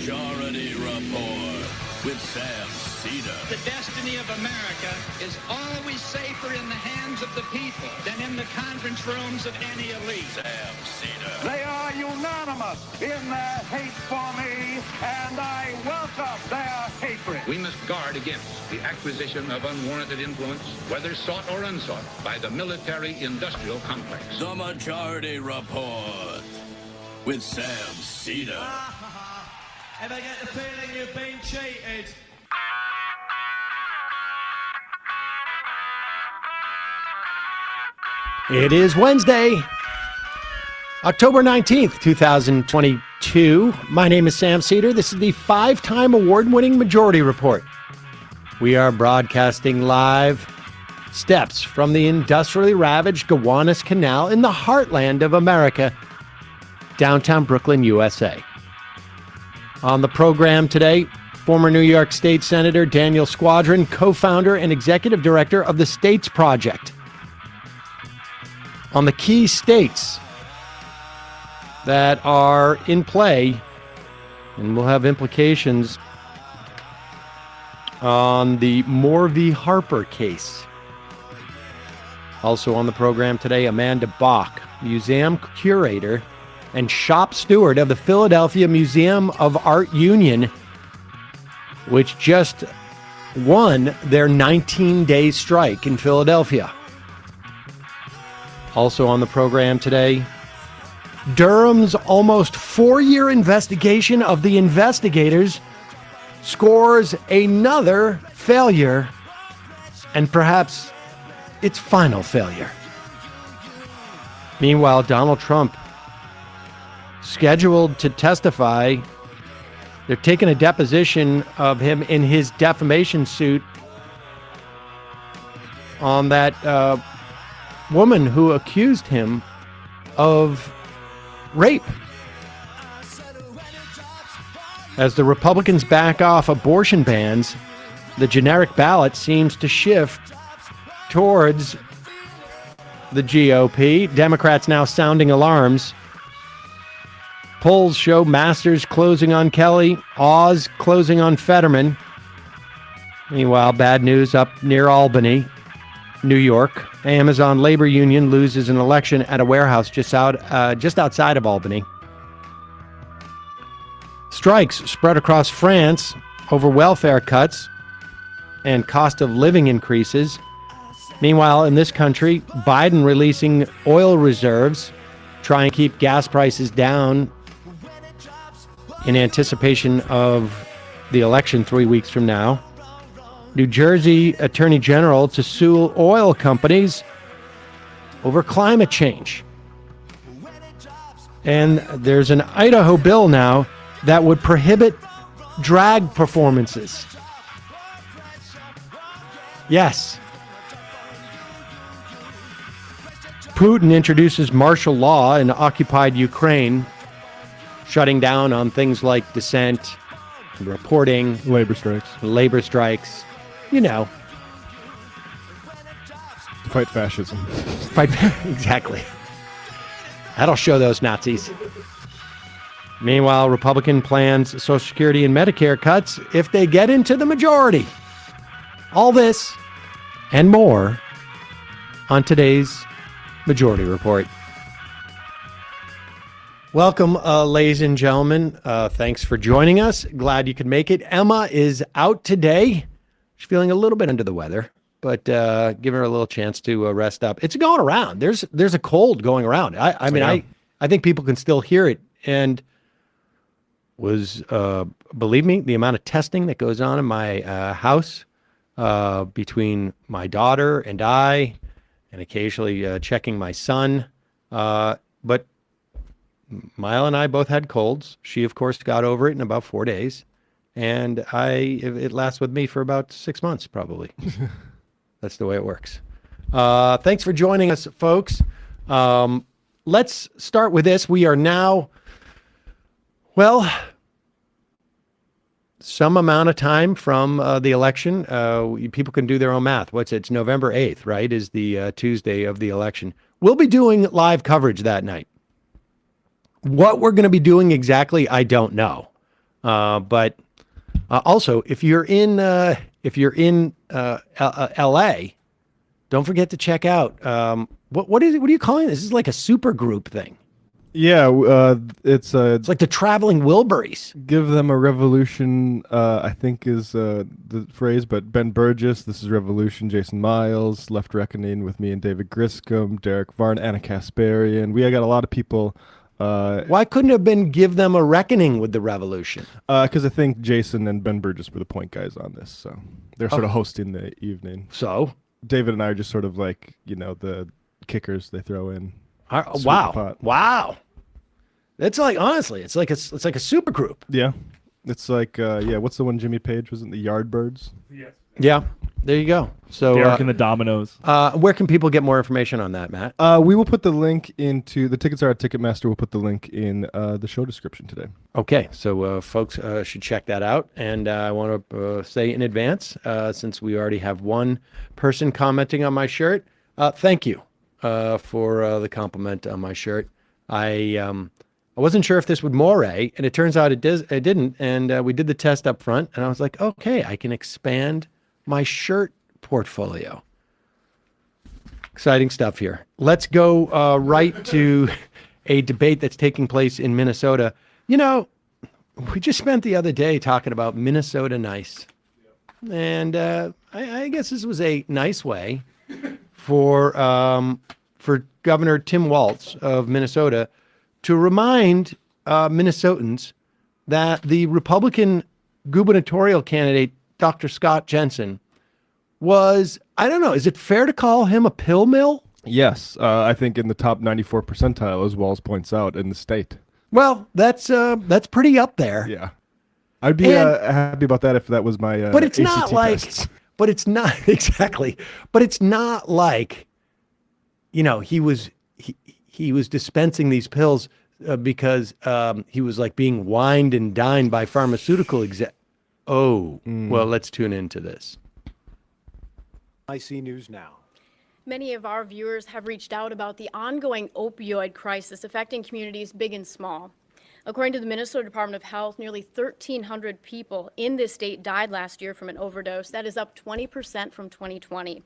Majority Report with Sam Seder. The destiny of America is always safer in the hands of the people than in the conference rooms of any elite. Sam Seder. They are unanimous in their hate for me, and I welcome their hatred. We must guard against the acquisition of unwarranted influence, whether sought or unsought, by the military-industrial complex. The Majority Report with Sam Seder. Ever get the feeling you've been cheated? It is Wednesday, October 19th, 2022. My name is Sam Seder. This is the 5-time award-winning Majority Report. We are broadcasting live steps from the industrially ravaged Gowanus Canal in the heartland of America, downtown Brooklyn, USA. On the program today, former New York State Senator Daniel Squadron, co-founder and executive director of the States Project. On the key states that are in play and will have implications on the Moore v. Harper case. Also on the program today, Amanda Bock, museum curator and shop steward of the Philadelphia Museum of Art Union, which just won their 19-day strike in Philadelphia. Also on the program today, Durham's almost 4-year investigation of the investigators scores another failure, and perhaps its final failure. Meanwhile, Donald Trump scheduled to testify. They're taking a deposition of him in his defamation suit on that woman who accused him of rape. As the Republicans back off abortion bans, the generic ballot seems to shift towards the GOP. Democrats now sounding alarms. Polls show Masters closing on Kelly, Oz closing on Fetterman. Meanwhile, bad news up near Albany, New York. Amazon labor union loses an election at a warehouse just outside of Albany. Strikes spread across France over welfare cuts and cost of living increases. Meanwhile, in this country, Biden releasing oil reserves, try and keep gas prices down in anticipation of the election 3 weeks from now. New Jersey Attorney General to sue oil companies over climate change. And there's an Idaho bill now that would prohibit drag performances. Yes. Putin introduces martial law in occupied Ukraine, shutting down on things like dissent, reporting, labor strikes, you know. To fight fascism. Exactly. That'll show those Nazis. Meanwhile, Republican plans Social Security and Medicare cuts if they get into the majority. All this and more on today's Majority Report. Welcome, ladies and gentlemen. Thanks for joining us. Glad you could make it. Emma is out today. She's feeling a little bit under the weather, but give her a little chance to rest up. It's going around. There's a cold going around. I think people can still hear it. And believe me, the amount of testing that goes on in my house between my daughter and I, and occasionally checking my son. But Mile and I both had colds. She, of course, got over it in about 4 days. And it lasts with me for about 6 months, probably. That's the way it works. Thanks for joining us, folks. Let's start with this. We are now, some amount of time from the election. People can do their own math. It's November 8th, right, is the Tuesday of the election. We'll be doing live coverage that night. What we're going to be doing exactly, I don't know. But also, if you're in L.A., don't forget to check out what are you calling this? This is like a super group thing. Yeah, it's like the traveling Wilburys. Give them a revolution, I think is the phrase, but Ben Burgess, This is Revolution, Jason Miles, Left Reckoning with me and David Griscom, Derek Varn, Anna Kasparian. We got a lot of people. Why couldn't it have been Give Them a Reckoning with the Revolution? Because I think Jason and Ben Burgess were the point guys on this, so they're sort of hosting the evening. So? David and I are just sort of like, the kickers they throw in. Wow. It's like, honestly, it's like a super group. Yeah. It's like, what's the one Jimmy Page was in? The Yardbirds? Yes. Yeah. There you go. So Derek and the Dominoes. Where can people get more information on that, Matt? We will put the link the tickets are at Ticketmaster. We'll put the link in the show description today. Okay. So folks should check that out. And I want to say in advance, since we already have one person commenting on my shirt, thank you for the compliment on my shirt. I wasn't sure if this would moray, and it turns out it didn't. And we did the test up front, and I was like, okay, I can expand my shirt portfolio. Exciting stuff here. Let's go right to a debate that's taking place in Minnesota. We just spent the other day talking about Minnesota nice. And I guess this was a nice way for Governor Tim Walz of Minnesota to remind Minnesotans that the Republican gubernatorial candidate, Dr. Scott Jensen, was, I don't know, is it fair to call him a pill mill? Yes, I think in the top 94 percentile, as Walz points out, in the state. Well, that's pretty up there. Yeah. I'd be happy about that if that was my but it's ACT not like tests. But it's not exactly. But it's not like, he was dispensing these pills because he was like being wined and dined by pharmaceutical exec. Well, let's tune into this. IC News Now. Many of our viewers have reached out about the ongoing opioid crisis affecting communities big and small. According to the Minnesota Department of Health, nearly 1,300 people in this state died last year from an overdose. That is up 20% from 2020.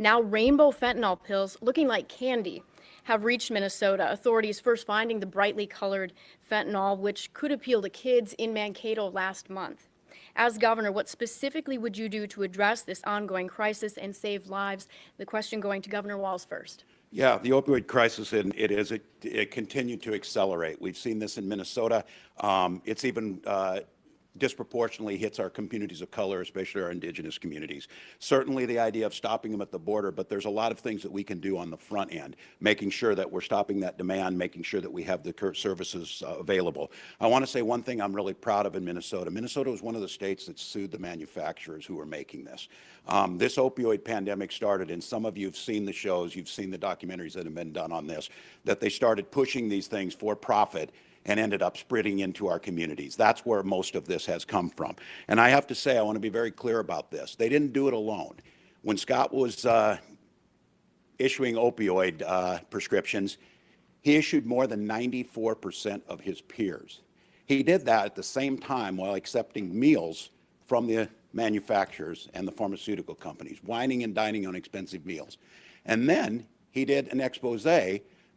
Now, rainbow fentanyl pills, looking like candy, have reached Minnesota. Authorities first finding the brightly colored fentanyl, which could appeal to kids in Mankato last month. As governor, what specifically would you do to address this ongoing crisis and save lives? The question going to Governor Walz first. Yeah, the opioid crisis, it continued to accelerate. We've seen this in Minnesota. It's even disproportionately hits our communities of color, especially our indigenous communities. Certainly the idea of stopping them at the border, but there's a lot of things that we can do on the front end, making sure that we're stopping that demand, making sure that we have the services available. I want to say one thing I'm really proud of in Minnesota. Minnesota was one of the states that sued the manufacturers who were making this. This opioid pandemic started, and some of you have seen the shows, you've seen the documentaries that have been done on this, that they started pushing these things for profit and ended up spreading into our communities. That's where most of this has come from. And I have to say, I want to be very clear about this. They didn't do it alone. When Scott was issuing opioid prescriptions, he issued more than 94% of his peers. He did that at the same time while accepting meals from the manufacturers and the pharmaceutical companies, wining and dining on expensive meals. And then he did an expose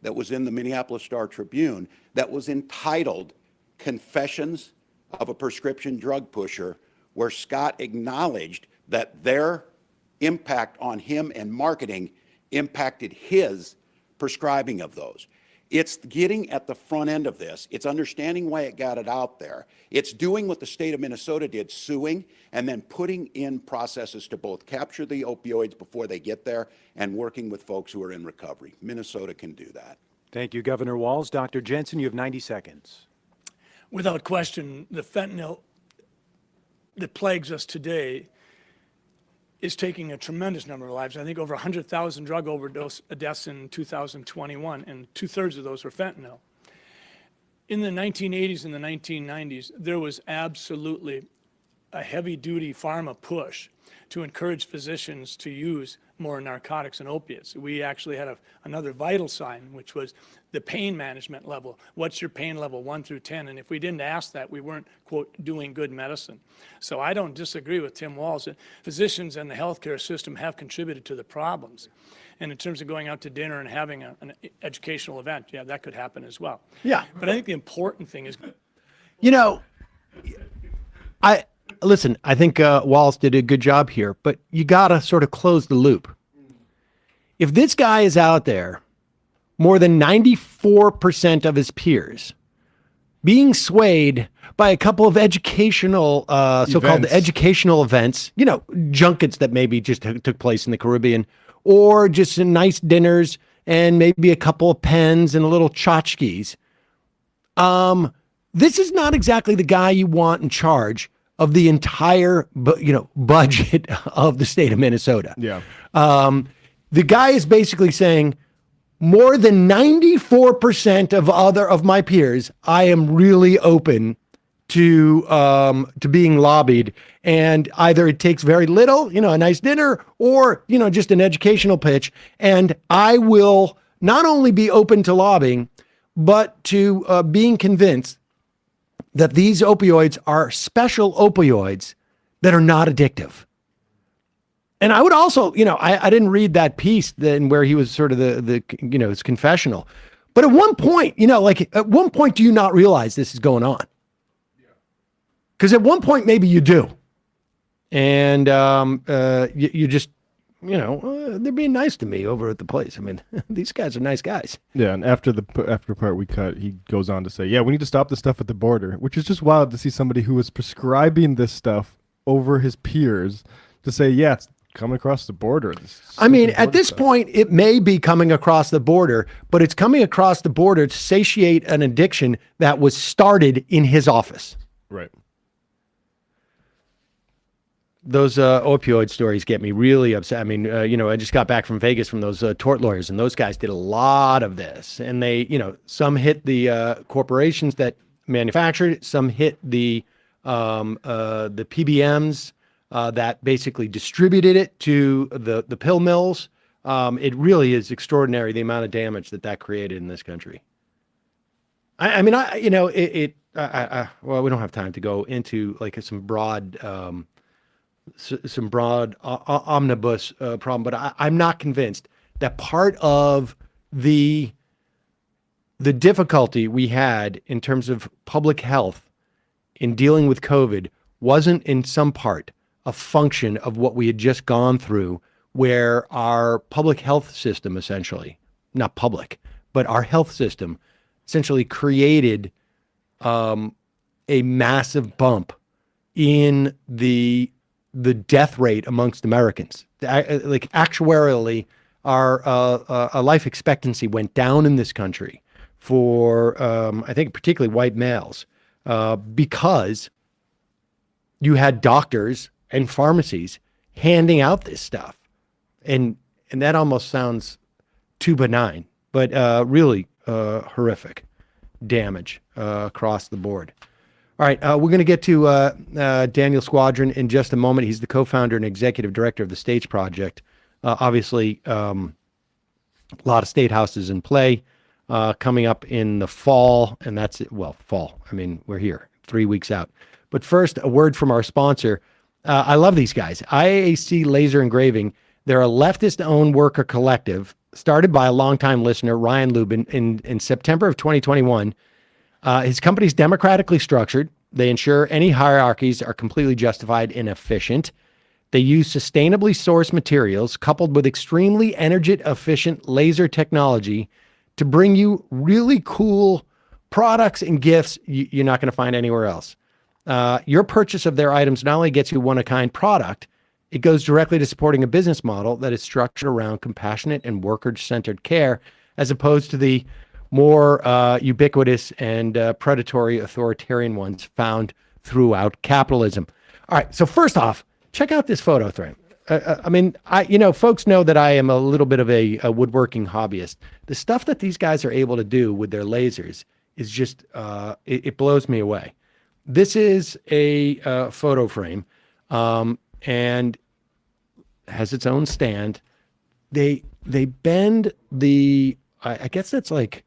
that was in the Minneapolis Star-Tribune that was entitled Confessions of a Prescription Drug Pusher, where Scott acknowledged that their impact on him and marketing impacted his prescribing of those. It's getting at the front end of this. It's understanding why it got it out there. It's doing what the state of Minnesota did, suing, and then putting in processes to both capture the opioids before they get there and working with folks who are in recovery. Minnesota can do that. Thank you, Governor Walz. Dr. Jensen, you have 90 seconds. Without question, the fentanyl that plagues us today is taking a tremendous number of lives. I think over 100,000 drug overdose deaths in 2021, and 2/3 of those were fentanyl. In the 1980s and the 1990s, there was absolutely a heavy-duty pharma push to encourage physicians to use more narcotics and opiates. We actually had another vital sign, which was the pain management level. What's your pain level, 1 through 10? And if we didn't ask that, we weren't, quote, doing good medicine. So I don't disagree with Tim Walz. Physicians and the healthcare system have contributed to the problems. And in terms of going out to dinner and having an educational event, yeah, that could happen as well. Yeah. But I think the important thing is, You know, I think Walz did a good job here, but you got to sort of close the loop. If this guy is out there, more than 94% of his peers being swayed by a couple of educational, so-called educational events, you know, junkets that maybe just took place in the Caribbean, or just some nice dinners and maybe a couple of pens and a little tchotchkes. This is not exactly the guy you want in charge of the entire, budget of the state of Minnesota. Yeah. The guy is basically saying, more than 94% of my peers, I am really open to being lobbied, and either it takes very little, a nice dinner, or just an educational pitch, and I will not only be open to lobbying, but to being convinced that these opioids are special opioids that are not addictive. And I would also, I didn't read that piece then where he was sort of his confessional. But at one point, at one point, do you not realize this is going on? Because at one point, maybe you do. And you just, they're being nice to me over at the place. I mean, these guys are nice guys. Yeah, and after part we cut, he goes on to say, yeah, we need to stop the stuff at the border, which is just wild to see somebody who was prescribing this stuff over his peers to say, yeah, it's coming across the border. I mean, at this point, it may be coming across the border, but it's coming across the border to satiate an addiction that was started in his office. Right. Those opioid stories get me really upset. I mean, I just got back from Vegas from those tort lawyers, and those guys did a lot of this. And they, some hit the corporations that manufactured it, some hit the PBMs that basically distributed it to the pill mills. It really is extraordinary the amount of damage that created in this country. Well, we don't have time to go into like some broad omnibus problem, but I'm not convinced that part of the difficulty we had in terms of public health in dealing with COVID wasn't in some part a function of what we had just gone through, where our public health system essentially, not public, but our health system essentially created a massive bump in the death rate amongst Americans. Like actuarially, our life expectancy went down in this country for, I think, particularly white males, because you had doctors and pharmacies handing out this stuff. And that almost sounds too benign, but really horrific damage across the board. All right, we're going to get to Daniel Squadron in just a moment. He's the co-founder and executive director of the States Project. Obviously, a lot of state houses in play coming up in the fall, and that's it. Well, fall. I mean, we're here 3 weeks out. But first, a word from our sponsor. I love these guys. IAC Laser Engraving. They're a leftist-owned worker collective started by a longtime listener, Ryan Lubin, in September of 2021. His company's democratically structured. They ensure any hierarchies are completely justified and efficient. They use sustainably sourced materials coupled with extremely energy-efficient laser technology to bring you really cool products and gifts you're not going to find anywhere else. Your purchase of their items not only gets you one-of-a-kind product, it goes directly to supporting a business model that is structured around compassionate and worker-centered care, as opposed to the more ubiquitous and predatory authoritarian ones found throughout capitalism. All right, so first off, check out this photo frame. Folks know that I am a little bit of a woodworking hobbyist. The stuff that these guys are able to do with their lasers is just, it blows me away. This is a photo frame, and has its own stand. They bend the, I guess that's like,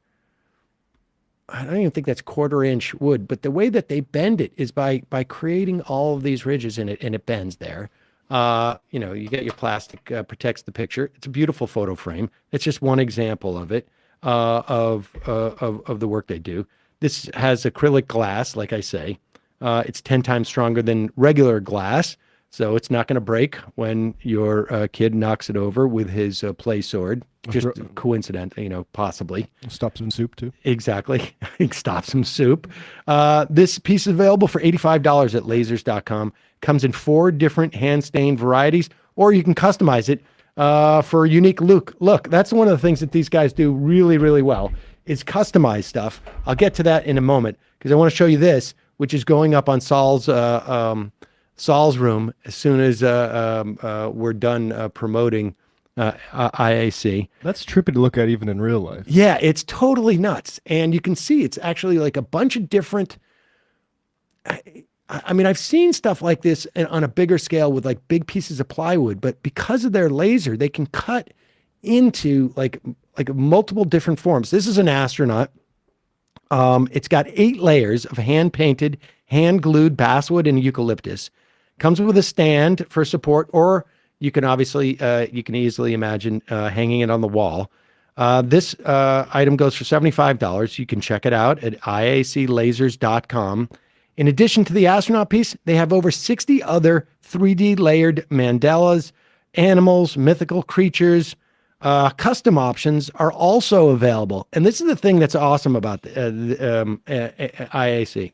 I don't even think that's 1/4 inch wood, but the way that they bend it is by creating all of these ridges in it, and it bends there. You get your plastic, protects the picture. It's a beautiful photo frame. It's just one example of it, of the work they do. This has acrylic glass, like I say. It's 10 times stronger than regular glass, so it's not going to break when your kid knocks it over with his play sword. Just coincident, possibly. Stop some soup, too. Exactly. Stop some soup. This piece is available for $85 at lasers.com. Comes in 4 different hand-stained varieties, or you can customize it for a unique look. Look, that's one of the things that these guys do really, really well, is customize stuff. I'll get to that in a moment, because I want to show you this, which is going up on Saul's room as soon as we're done promoting IAC. That's trippy to look at even in real life. Yeah, it's totally nuts. And you can see it's actually like a bunch of different, I mean, I've seen stuff like this on a bigger scale with like big pieces of plywood, but because of their laser, they can cut into like multiple different forms. This is an astronaut. It's got 8 layers of hand-painted, hand-glued basswood and eucalyptus. Comes with a stand for support, or you can obviously, you can easily imagine hanging it on the wall. This item goes for $75. You can check it out at iaclasers.com. In addition to the astronaut piece, they have over 60 other 3D layered mandalas, animals, mythical creatures. Custom options are also available. And this is the thing that's awesome about IAC.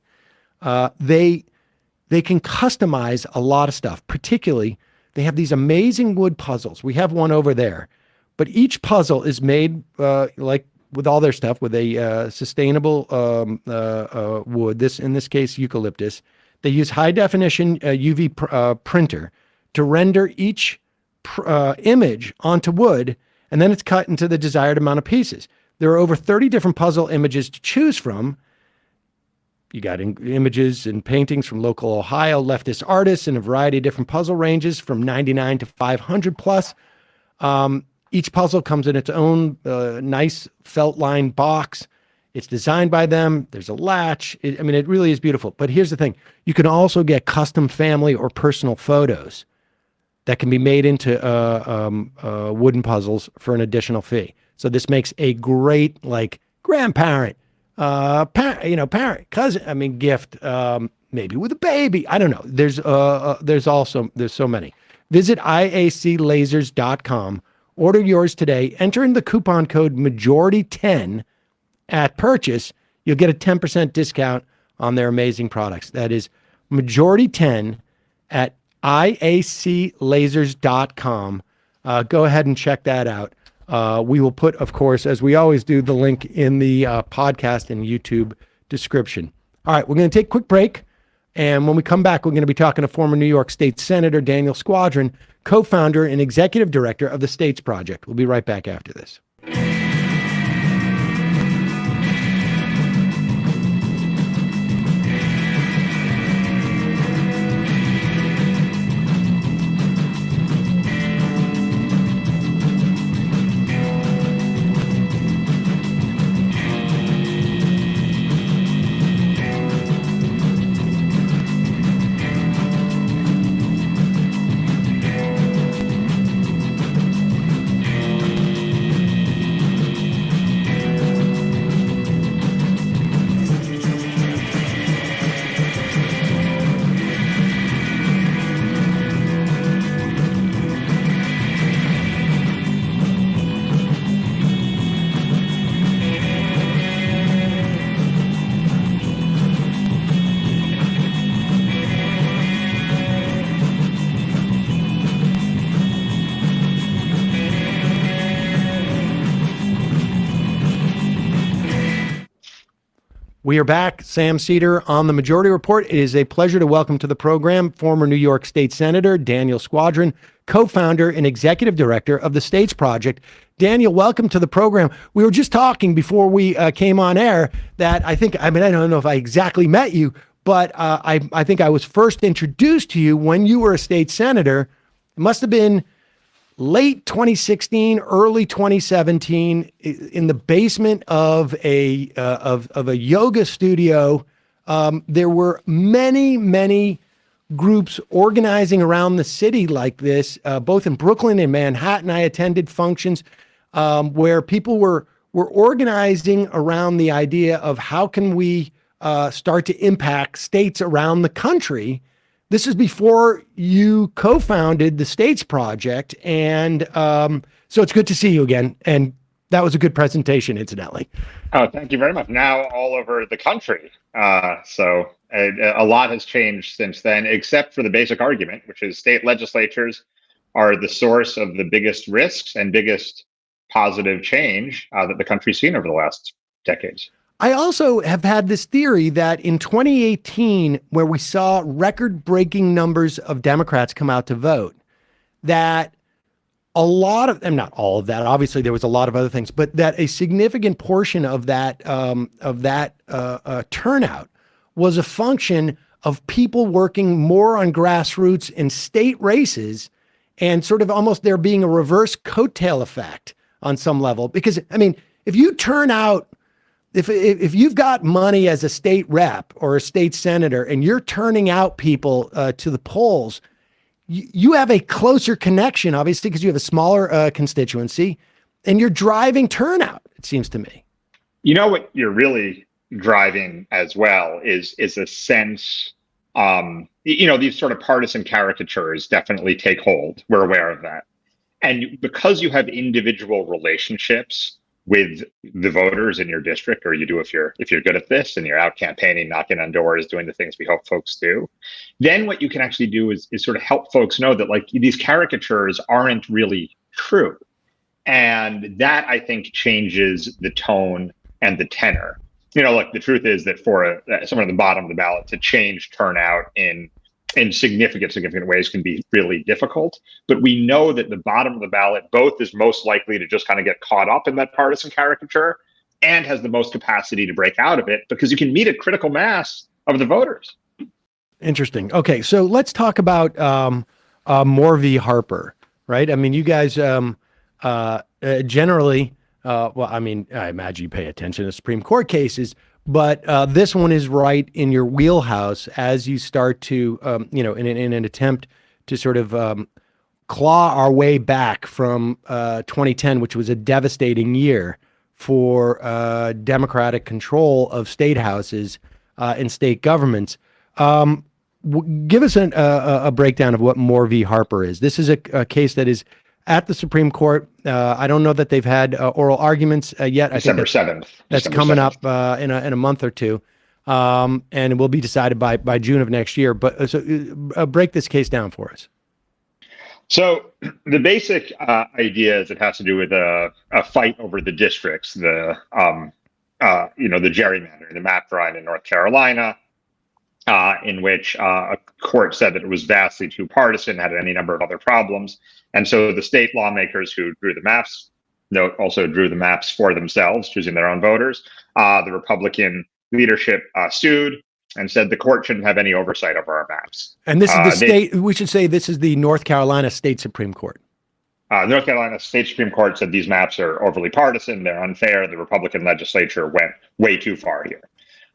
They can customize a lot of stuff. Particularly, they have these amazing wood puzzles. We have one over there. But each puzzle is made, like with all their stuff, with a sustainable wood. In this case, eucalyptus. They use high-definition UV printer to render each image onto wood, and then it's cut into the desired amount of pieces. There are over 30 different puzzle images to choose from. You got images and paintings from local Ohio leftist artists in a variety of different puzzle ranges from 99 to 500 plus. Each puzzle comes in its own nice felt-lined box. It's designed by them. There's a latch. It really is beautiful. But here's the thing. You can also get custom family or personal photos that can be made into wooden puzzles for an additional fee. So this makes a great, like, grandparent, parent, cousin, gift, maybe with a baby. I don't know. There's so many. Visit iaclasers.com. Order yours today. Enter in the coupon code majority10 at purchase. You'll get a 10% discount on their amazing products. That is majority10 at iaclasers.com. Go ahead and check that out. We will put, of course, as we always do, the link in the podcast and YouTube description. All right, we're going to take a quick break. And when we come back, we're going to be talking to former New York State Senator Daniel Squadron, co-founder and executive director of the States Project. We'll be right back after this. We are back. Sam Seder on the Majority Report. It is a pleasure to welcome to the program former New York State Senator Daniel Squadron, co-founder and executive director of the States Project. Daniel, welcome to the program. We were just talking before we came on air that I don't know if I exactly met you, but I think I was first introduced to you when you were a state senator. It must have been late 2016, early 2017, in the basement of a yoga studio. There were many groups organizing around the city like this, both in Brooklyn and Manhattan. I attended functions where people were organizing around the idea of how can we start to impact states around the country. This is before you co-founded the States Project. And so it's good to see you again. And that was a good presentation, incidentally. Oh, thank you very much. Now all over the country. So a lot has changed since then, except for the basic argument, which is state legislatures are the source of the biggest risks and biggest positive change that the country's seen over the last decades. I also have had this theory that in 2018, where we saw record-breaking numbers of Democrats come out to vote, that a lot of, and not all of that, obviously there was a lot of other things, but that a significant portion of that turnout was a function of people working more on grassroots in state races, and sort of almost there being a reverse coattail effect on some level. Because, I mean, if you turn out, if you've got money as a state rep or a state senator and you're turning out people to the polls, you have a closer connection, obviously, because you have a smaller constituency, and you're driving turnout, it seems to me. You know what you're really driving as well is a sense, these sort of partisan caricatures definitely take hold. We're aware of that. And because you have individual relationships with the voters in your district, or you do if you're good at this and you're out campaigning, knocking on doors, doing the things we hope folks do, then what you can actually do is sort of help folks know that, like, these caricatures aren't really true. And that, I think, changes the tone and the tenor. Look, the truth is that for someone at the bottom of the ballot to change turnout in significant ways can be really difficult. But we know that the bottom of the ballot both is most likely to just kind of get caught up in that partisan caricature and has the most capacity to break out of it, because you can meet a critical mass of the voters. Interesting. Okay, so let's talk about Moore v. Harper, right? I mean, you guys generally, I imagine you pay attention to Supreme Court cases, but this one is right in your wheelhouse as you start to, in an attempt to sort of claw our way back from 2010, which was a devastating year for Democratic control of state houses and state governments. Give us a breakdown of what Moore v. Harper is. This is a case that is at the Supreme Court. I don't know that they've had oral arguments yet. December 7th. That's coming up in a month or two, and it will be decided by June of next year. But break this case down for us. So the basic idea is it has to do with a fight over the districts, the gerrymandering, the map drawing in North Carolina, in which a court said that it was vastly too partisan, had any number of other problems. And so the state lawmakers who drew the maps also drew the maps for themselves, choosing their own voters. The Republican leadership sued and said the court shouldn't have any oversight over our maps. And this is we should say this is the North Carolina State Supreme Court. North Carolina State Supreme Court said these maps are overly partisan, they're unfair. The Republican legislature went way too far here.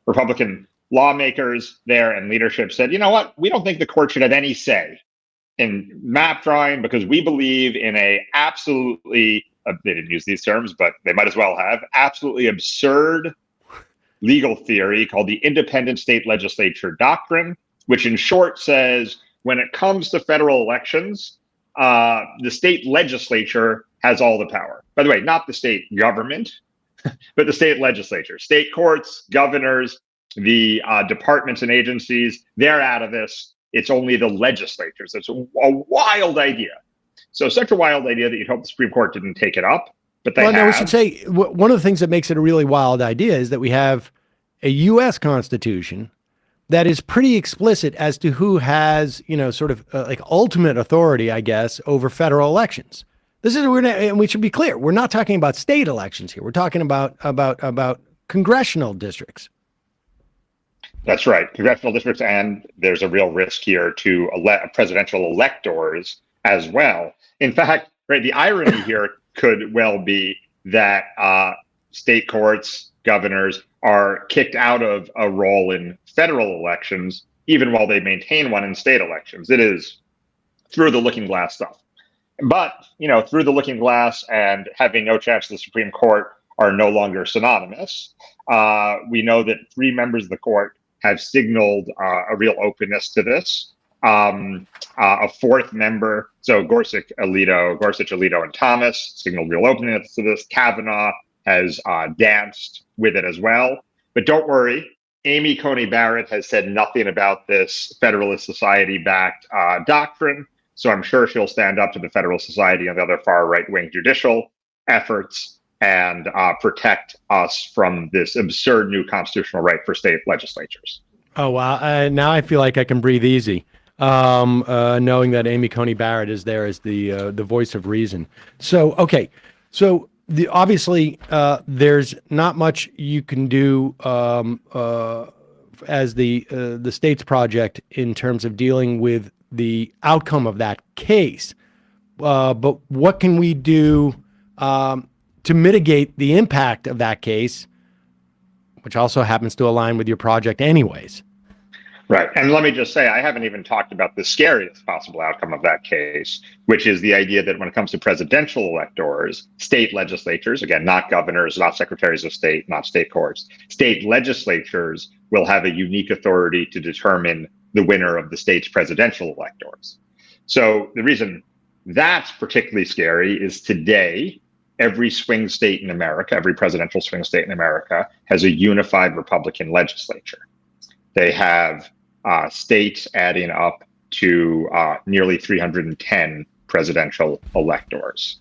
Republican lawmakers there and leadership said, you know what, we don't think the court should have any say in map drawing because we believe in a absolutely, they didn't use these terms, but they might as well have, absolutely absurd legal theory called the independent state legislature doctrine, which in short says when it comes to federal elections, the state legislature has all the power. By the way, not the state government, but the state legislature, state courts, governors, the departments and agencies, they're out of this. It's only the legislatures. It's a wild idea. So such a wild idea that you'd hope the Supreme Court didn't take it up, but they have. No, we should say one of the things that makes it a really wild idea is that we have a U.S. Constitution that is pretty explicit as to who has, sort of like ultimate authority, I guess, over federal elections. And we should be clear, we're not talking about state elections here. We're talking about congressional districts. That's right. Congressional districts, and there's a real risk here to presidential electors as well. In fact, right, the irony here could well be that state courts, governors are kicked out of a role in federal elections, even while they maintain one in state elections. It is through the looking glass stuff. But, through the looking glass and having no chance of the Supreme Court are no longer synonymous. We know that 3 members of the court have signaled a real openness to this. A 4th member, so Gorsuch, Alito, and Thomas signaled real openness to this. Kavanaugh has danced with it as well. But don't worry, Amy Coney Barrett has said nothing about this Federalist Society-backed doctrine. So I'm sure she'll stand up to the Federalist Society and the other far right-wing judicial efforts and protect us from this absurd new constitutional right for state legislatures. Oh, wow. Now I feel like I can breathe easy, knowing that Amy Coney Barrett is there as the voice of reason. So, okay. So obviously there's not much you can do as the state's project in terms of dealing with the outcome of that case. But what can we do to mitigate the impact of that case, which also happens to align with your project anyways? Right. And let me just say, I haven't even talked about the scariest possible outcome of that case, which is the idea that when it comes to presidential electors, state legislatures, again, not governors, not secretaries of state, not state courts, state legislatures will have a unique authority to determine the winner of the state's presidential electors. So the reason that's particularly scary is today, every swing state in America, every presidential swing state in America has a unified Republican legislature. They have states adding up to nearly 310 presidential electors.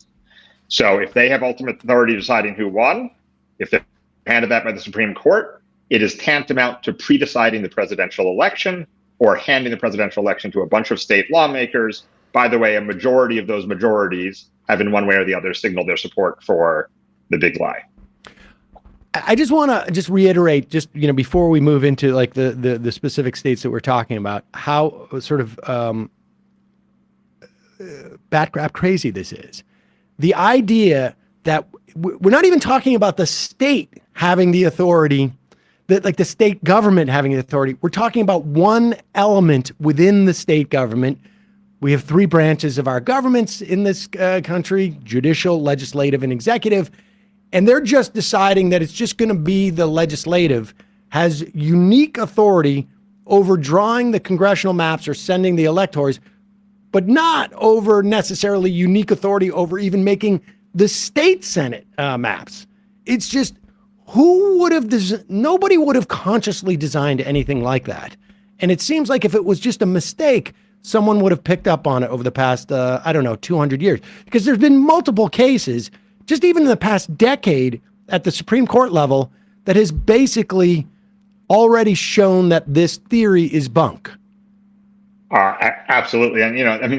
So if they have ultimate authority deciding who won, if they're handed that by the Supreme Court, it is tantamount to pre-deciding the presidential election or handing the presidential election to a bunch of state lawmakers. By the way, a majority of those majorities have in one way or the other signaled their support for the big lie. I just want to reiterate, before we move into like the specific states that we're talking about, how sort of bat crap crazy this is. The idea that we're not even talking about the state having the authority, that like the state government having the authority. We're talking about one element within the state government. We have 3 branches of our governments in this country: judicial, legislative, and executive. And they're just deciding that it's just going to be the legislative has unique authority over drawing the congressional maps or sending the electors, but not over necessarily unique authority over even making the state Senate maps. It's just, nobody would have consciously designed anything like that. And it seems like if it was just a mistake, someone would have picked up on it over the past, 200 years. Because there's been multiple cases, just even in the past decade at the Supreme Court level, that has basically already shown that this theory is bunk. Absolutely. And,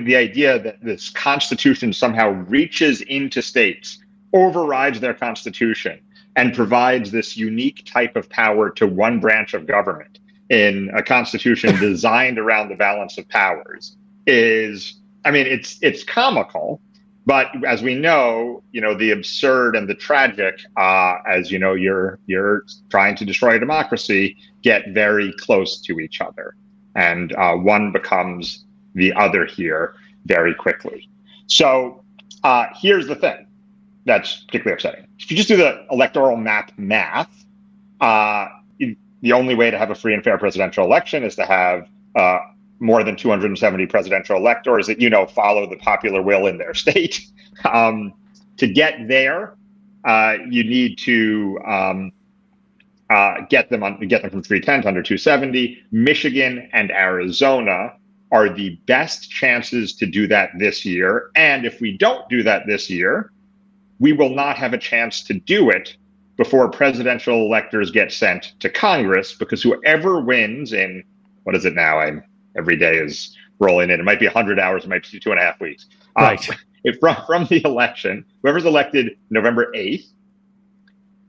the idea that this Constitution somehow reaches into states, overrides their Constitution, and provides this unique type of power to one branch of government in a Constitution designed around the balance of powers is, it's comical. But as we know, the absurd and the tragic, as you're trying to destroy democracy, get very close to each other. And one becomes the other here very quickly. So here's the thing that's particularly upsetting. If you just do the electoral map math, the only way to have a free and fair presidential election is to have more than 270 presidential electors that, follow the popular will in their state. To get there, you need to get them from 310 to under 270. Michigan and Arizona are the best chances to do that this year. And if we don't do that this year, we will not have a chance to do it before presidential electors get sent to Congress, because whoever wins in, what is it now? Every day is rolling in. It might be 100 hours. It might be 2.5 weeks. Right. From the election, whoever's elected November 8th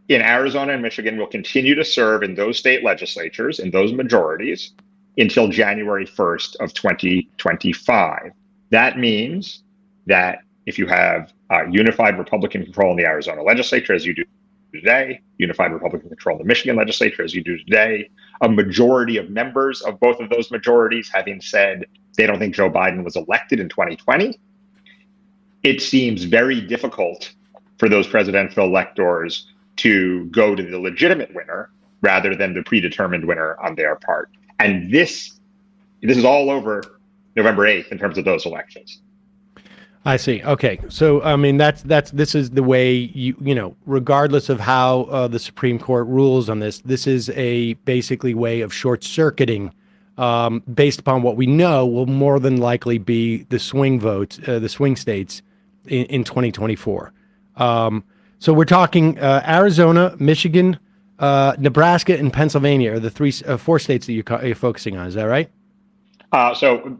in Arizona and Michigan will continue to serve in those state legislatures, in those majorities, until January 1st of 2025. That means that if you have unified Republican control in the Arizona legislature, as you do today, unified Republican control in the Michigan legislature, as you do today, a majority of members of both of those majorities having said they don't think Joe Biden was elected in 2020, it seems very difficult for those presidential electors to go to the legitimate winner rather than the predetermined winner on their part. And this is all over November 8th in terms of those elections. I see. Okay. So, I mean, this is the way you know, regardless of how the Supreme Court rules on this, this is a basically way of short circuiting based upon what we know will more than likely be the swing votes, the swing states in 2024. So we're talking Arizona, Michigan, Nebraska, and Pennsylvania are the four states that you're focusing on. Is that right? So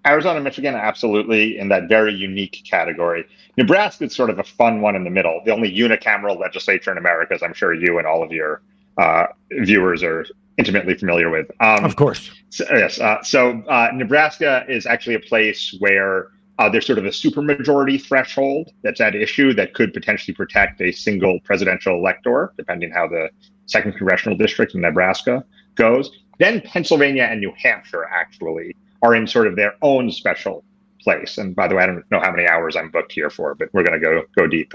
Arizona, Michigan, absolutely in that very unique category. Nebraska is sort of a fun one in the middle, the only unicameral legislature in America, as I'm sure you and all of your viewers are intimately familiar with. Of course. So Nebraska is actually a place where there's sort of a supermajority threshold that's at issue that could potentially protect a single presidential elector, depending how the second congressional district in Nebraska goes. Then Pennsylvania and New Hampshire actually are in sort of their own special place. And by the way, I don't know how many hours I'm booked here for, but we're going to go deep.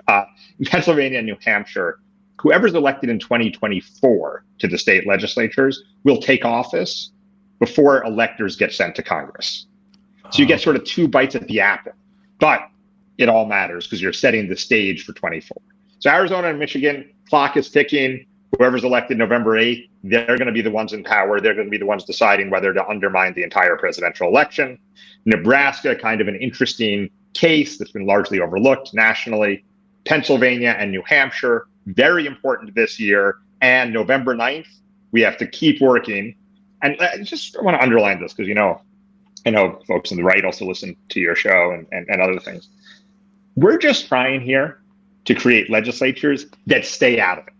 Pennsylvania and New Hampshire, whoever's elected in 2024 to the state legislatures will take office before electors get sent to Congress. So you get sort of two bites at the apple, but it all matters because you're setting the stage for 24. So Arizona and Michigan, clock is ticking. Whoever's elected November 8th, they're going to be the ones in power. They're going to be the ones deciding whether to undermine the entire presidential election. Nebraska, kind of an interesting case that's been largely overlooked nationally. Pennsylvania and New Hampshire, very important this year. And November 9th, we have to keep working. And I just want to underline this because, you know, I know folks on the right also listen to your show and other things. We're just trying here to create legislatures that stay out of it.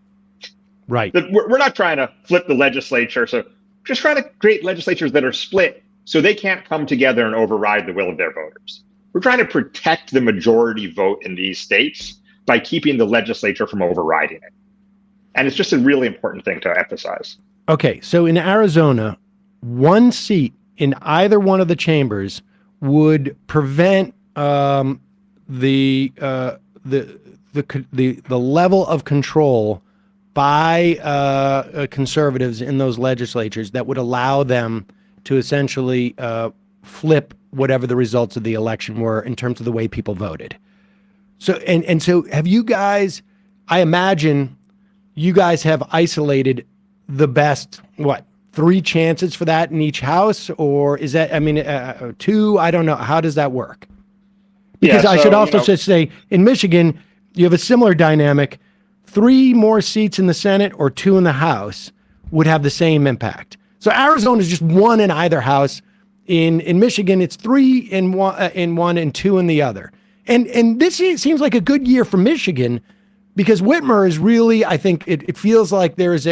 Right. We're not trying to flip the legislature. So we're just trying to create legislatures that are split so they can't come together and override the will of their voters. We're trying to protect the majority vote in these states by keeping the legislature from overriding it. And it's just a really important thing to emphasize. Okay. So in Arizona, one seat in either one of the chambers would prevent the level of control by conservatives in those legislatures that would allow them to essentially flip whatever the results of the election were in terms of the way people voted. So and so have you guys, I imagine you guys have isolated the best, 3 chances for that in each house? Or is that, 2? I don't know. How does that work? Because I should also just say in Michigan, you have a similar dynamic. 3 more seats in the Senate or 2 in the House would have the same impact. So Arizona is just 1 in either house. In Michigan, it's 3 in one and 2 in the other. And this seems like a good year for Michigan because Whitmer is really, I think it feels like there is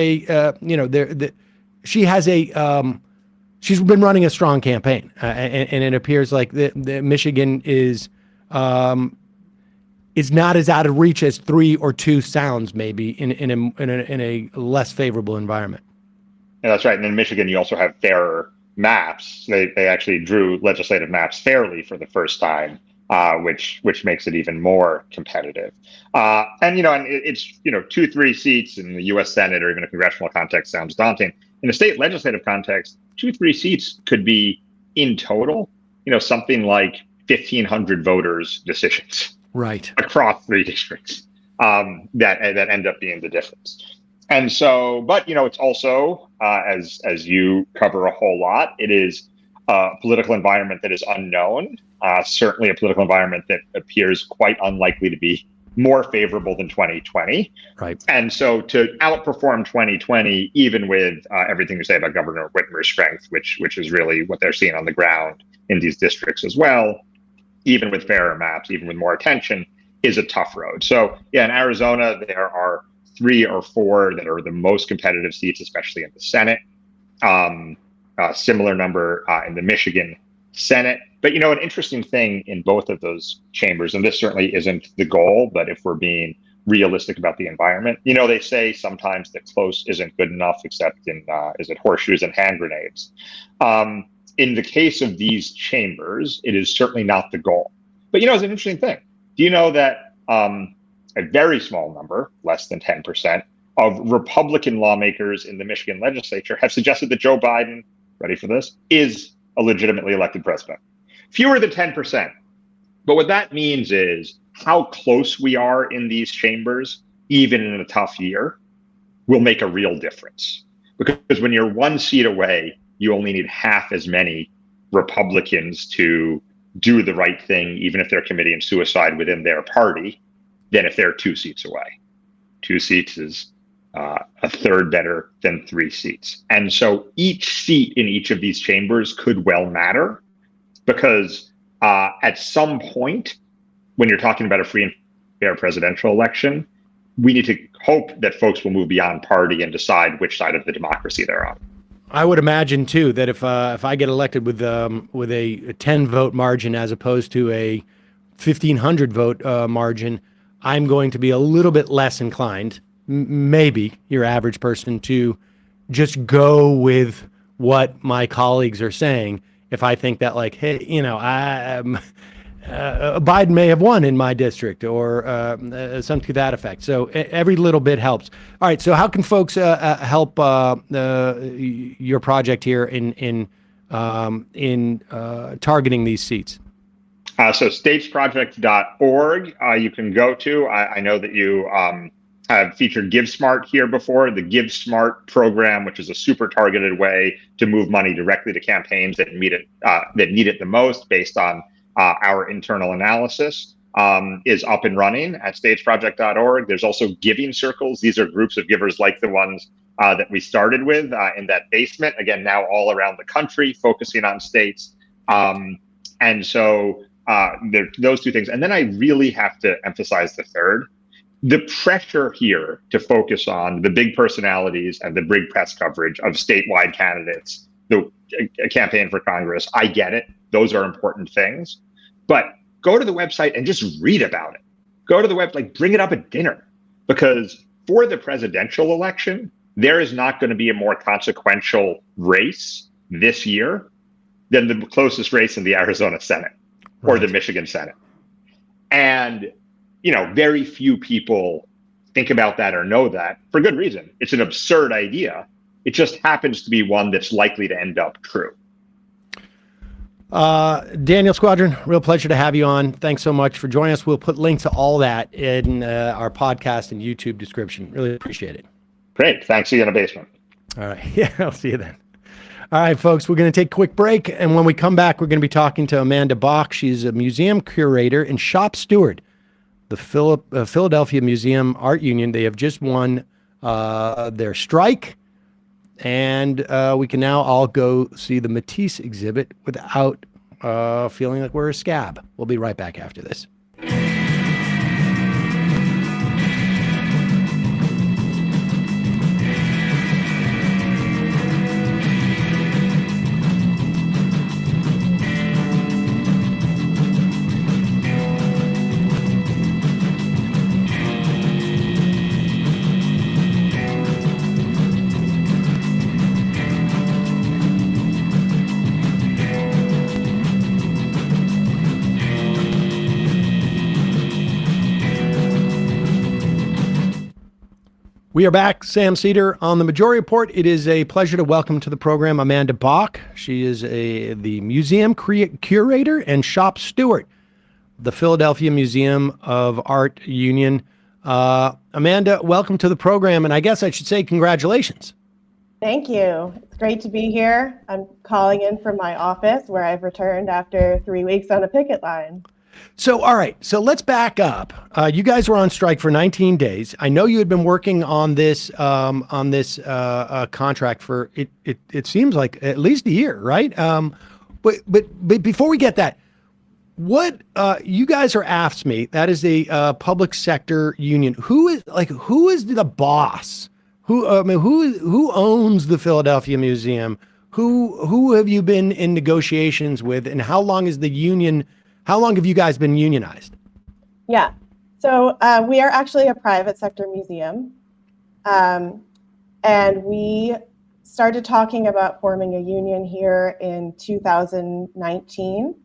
she has she's been running a strong campaign, and it appears like the Michigan is not as out of reach as 3 or 2 sounds maybe in a less favorable environment. Yeah, that's right. And in Michigan, you also have fairer maps. They actually drew legislative maps fairly for the first time, which makes it even more competitive. And it's 2-3 seats in the U.S. Senate or even a congressional context sounds daunting. In a state legislative context, 2-3 seats could be in total, something like 1,500 voters' decisions, right, across 3 districts that end up being the difference. And so, but it's also as you cover a whole lot, it is a political environment that is unknown. Certainly, a political environment that appears quite unlikely to be more favorable than 2020. Right. And so to outperform 2020, even with everything you say about Governor Whitmer's strength, which is really what they're seeing on the ground in these districts as well, even with fairer maps, even with more attention, is a tough road. So yeah, in Arizona, there are 3 or 4 that are the most competitive seats, especially in the Senate. Similar number in the Michigan Senate. But, an interesting thing in both of those chambers, and this certainly isn't the goal, but if we're being realistic about the environment, they say sometimes that close isn't good enough, except in, is it horseshoes and hand grenades? In the case of these chambers, it is certainly not the goal. But, it's an interesting thing. Do you know that a very small number, less than 10%, of Republican lawmakers in the Michigan legislature have suggested that Joe Biden, ready for this, is a legitimately elected president? Fewer than 10%. But what that means is how close we are in these chambers, even in a tough year, will make a real difference. Because when you're 1 seat away, you only need half as many Republicans to do the right thing, even if they're committing suicide within their party, than if they're 2 seats away. 2 seats is a third better than 3 seats. And so each seat in each of these chambers could well matter, because at some point, when you're talking about a free and fair presidential election, we need to hope that folks will move beyond party and decide which side of the democracy they're on. I would imagine too that if I get elected with a 10 vote margin as opposed to a 1,500 vote margin, I'm going to be a little bit less inclined, maybe your average person, to just go with what my colleagues are saying. If I think that, like, hey, Biden may have won in my district, or something to that effect. So every little bit helps. All right. So how can folks help your project here in targeting these seats? So statesproject.org, you can go to. I know that you have featured GiveSmart here before. The GiveSmart program, which is a super targeted way to move money directly to campaigns that need it the most, based on our internal analysis, is up and running at statesproject.org. There's also giving circles. These are groups of givers like the ones that we started with in that basement. Again, now all around the country, focusing on states. And so there are those 2 things. And then I really have to emphasize the third. The pressure here to focus on the big personalities and the big press coverage of statewide candidates, the campaign for Congress, I get it. Those are important things. But go to the website and just read about it. Go to the website, bring it up at dinner. Because for the presidential election, there is not going to be a more consequential race this year than the closest race in the Arizona Senate or the Michigan Senate. And very few people think about that or know that, for good reason. It's an absurd idea. It just happens to be one that's likely to end up true. Daniel Squadron, real pleasure to have you on. Thanks so much for joining us. We'll put links to all that in our podcast and YouTube description. Really appreciate it. Great. Thanks. See you in the basement. All right. Yeah, I'll see you then. All right, folks, we're going to take a quick break. And when we come back, we're going to be talking to Amanda Bock. She's a museum curator and shop steward. The Philadelphia Museum Art Union, they have just won their strike. And we can now all go see the Matisse exhibit without feeling like we're a scab. We'll be right back after this. We are back. Sam Seder on the Majority Report. It is a pleasure to welcome to the program Amanda Bock. She is the museum curator and shop steward, the Philadelphia Museum of Art Union. Amanda, welcome to the program, and I guess I should say congratulations. Thank you. It's great to be here. I'm calling in from my office where I've returned after 3 weeks on a picket line. So, all right. So let's back up. You guys were on strike for 19 days. I know you had been working on this contract for it seems like at least a year, right? But before we get that, What you guys are AFSCME? That is a public sector union. Who is the boss? Who owns the Philadelphia Museum? Who have you been in negotiations with, and how long is the union? How long have you guys been unionized? Yeah, so we are actually a private sector museum, and we started talking about forming a union here in 2019.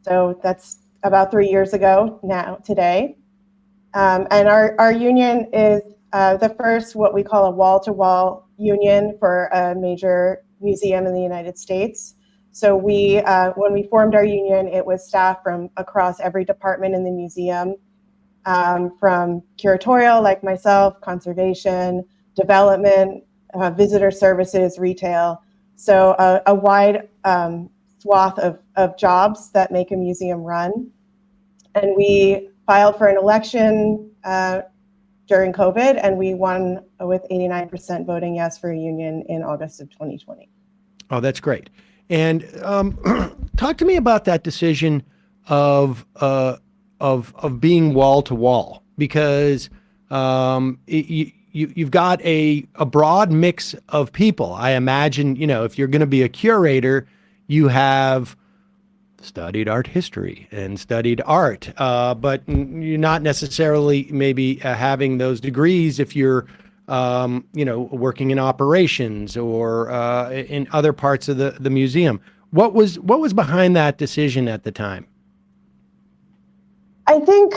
So that's about 3 years ago now today. And our union is the first what we call a wall-to-wall union for a major museum in the United States. So we, when we formed our union, it was staff from across every department in the museum, from curatorial, like myself, conservation, development, visitor services, retail. So a wide swath of jobs that make a museum run. And we filed for an election during COVID, and we won with 89% voting yes for a union in August of 2020. Oh, that's great. And talk to me about that decision of being wall to wall, because you've got a broad mix of people. I imagine, if you're going to be a curator, you have studied art history and studied art, but you're not necessarily maybe having those degrees if you're, working in operations or in other parts of the museum. What was behind that decision at the time? I think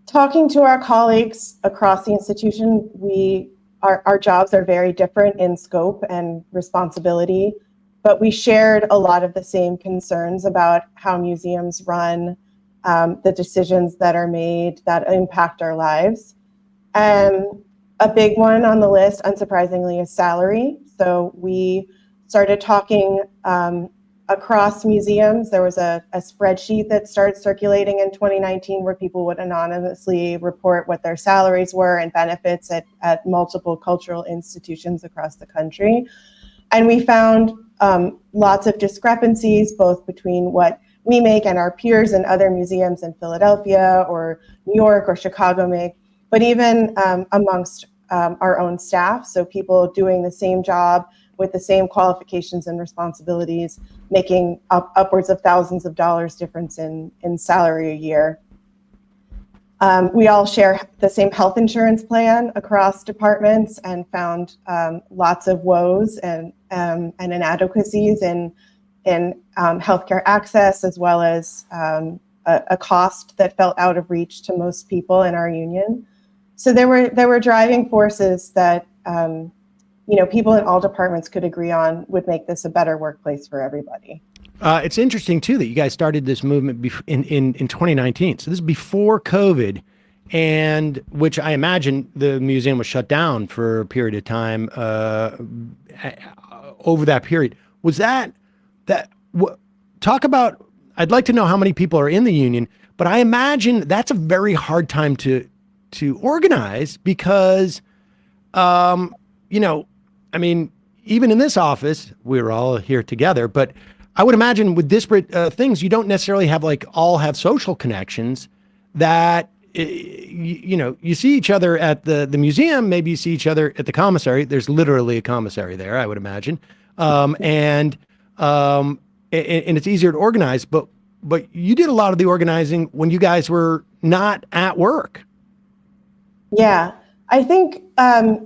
talking to our colleagues across the institution, our jobs are very different in scope and responsibility, but we shared a lot of the same concerns about how museums run, the decisions that are made that impact our lives. A big one on the list, unsurprisingly, is salary. So we started talking across museums. There was a spreadsheet that started circulating in 2019 where people would anonymously report what their salaries were and benefits at multiple cultural institutions across the country. And we found lots of discrepancies, both between what we make and our peers in other museums in Philadelphia or New York or Chicago make, but even amongst our own staff. So people doing the same job with the same qualifications and responsibilities, making upwards of thousands of dollars difference in salary a year. We all share the same health insurance plan across departments, and found lots of woes and inadequacies in healthcare access, as well as a cost that felt out of reach to most people in our union. So there were driving forces that people in all departments could agree on would make this a better workplace for everybody. It's interesting too that you guys started this movement in 2019. So this is before COVID, and which I imagine the museum was shut down for a period of time. Over that period, was talk about? I'd like to know how many people are in the union, but I imagine that's a very hard time to organize because, even in this office, we're all here together, but I would imagine with disparate things, you don't necessarily have all have social connections that, you see each other at the museum, maybe you see each other at the commissary. There's literally a commissary there, I would imagine. And it's easier to organize, but you did a lot of the organizing when you guys were not at work. Yeah, I think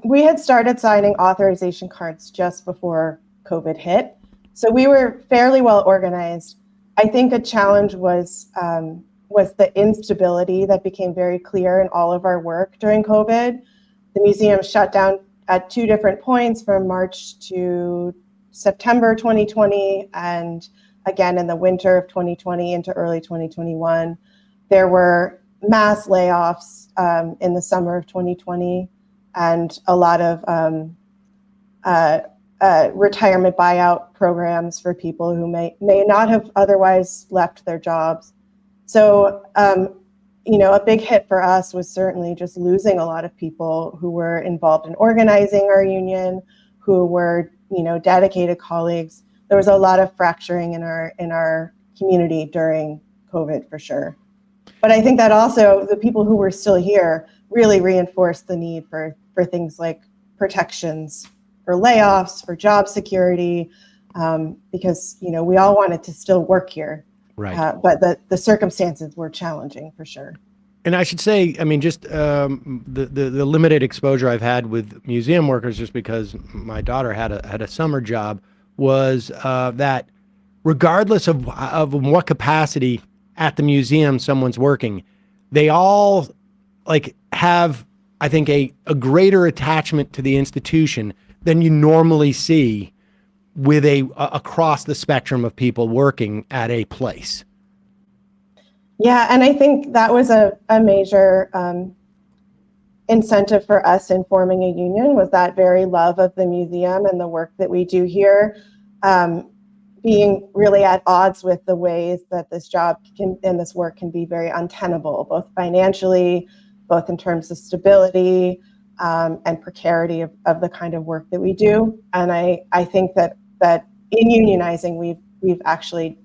we had started signing authorization cards just before COVID hit. So we were fairly well organized. I think a challenge was the instability that became very clear in all of our work during COVID. The museum shut down at 2 different points from March to September 2020, and again in the winter of 2020 into early 2021. There were mass layoffs in the summer of 2020, and a lot of retirement buyout programs for people who may not have otherwise left their jobs. So, a big hit for us was certainly just losing a lot of people who were involved in organizing our union, who were, dedicated colleagues. There was a lot of fracturing in our community during COVID for sure. But I think that also the people who were still here really reinforced the need for things like protections, for layoffs, for job security, because, you know, we all wanted to still work here. Right. But the circumstances were challenging for sure. And I should say, I mean, just the limited exposure I've had with museum workers, just because my daughter had a summer job, was that regardless of what capacity at the museum someone's working, they all like have, I think, a greater attachment to the institution than you normally see with across the spectrum of people working at a place. Yeah, and I think that was a major incentive for us in forming a union, was that very love of the museum and the work that we do here, being really at odds with the ways that this job and this work can be very untenable, both financially, both in terms of stability and precarity of the kind of work that we do. And I think that in unionizing, we've actually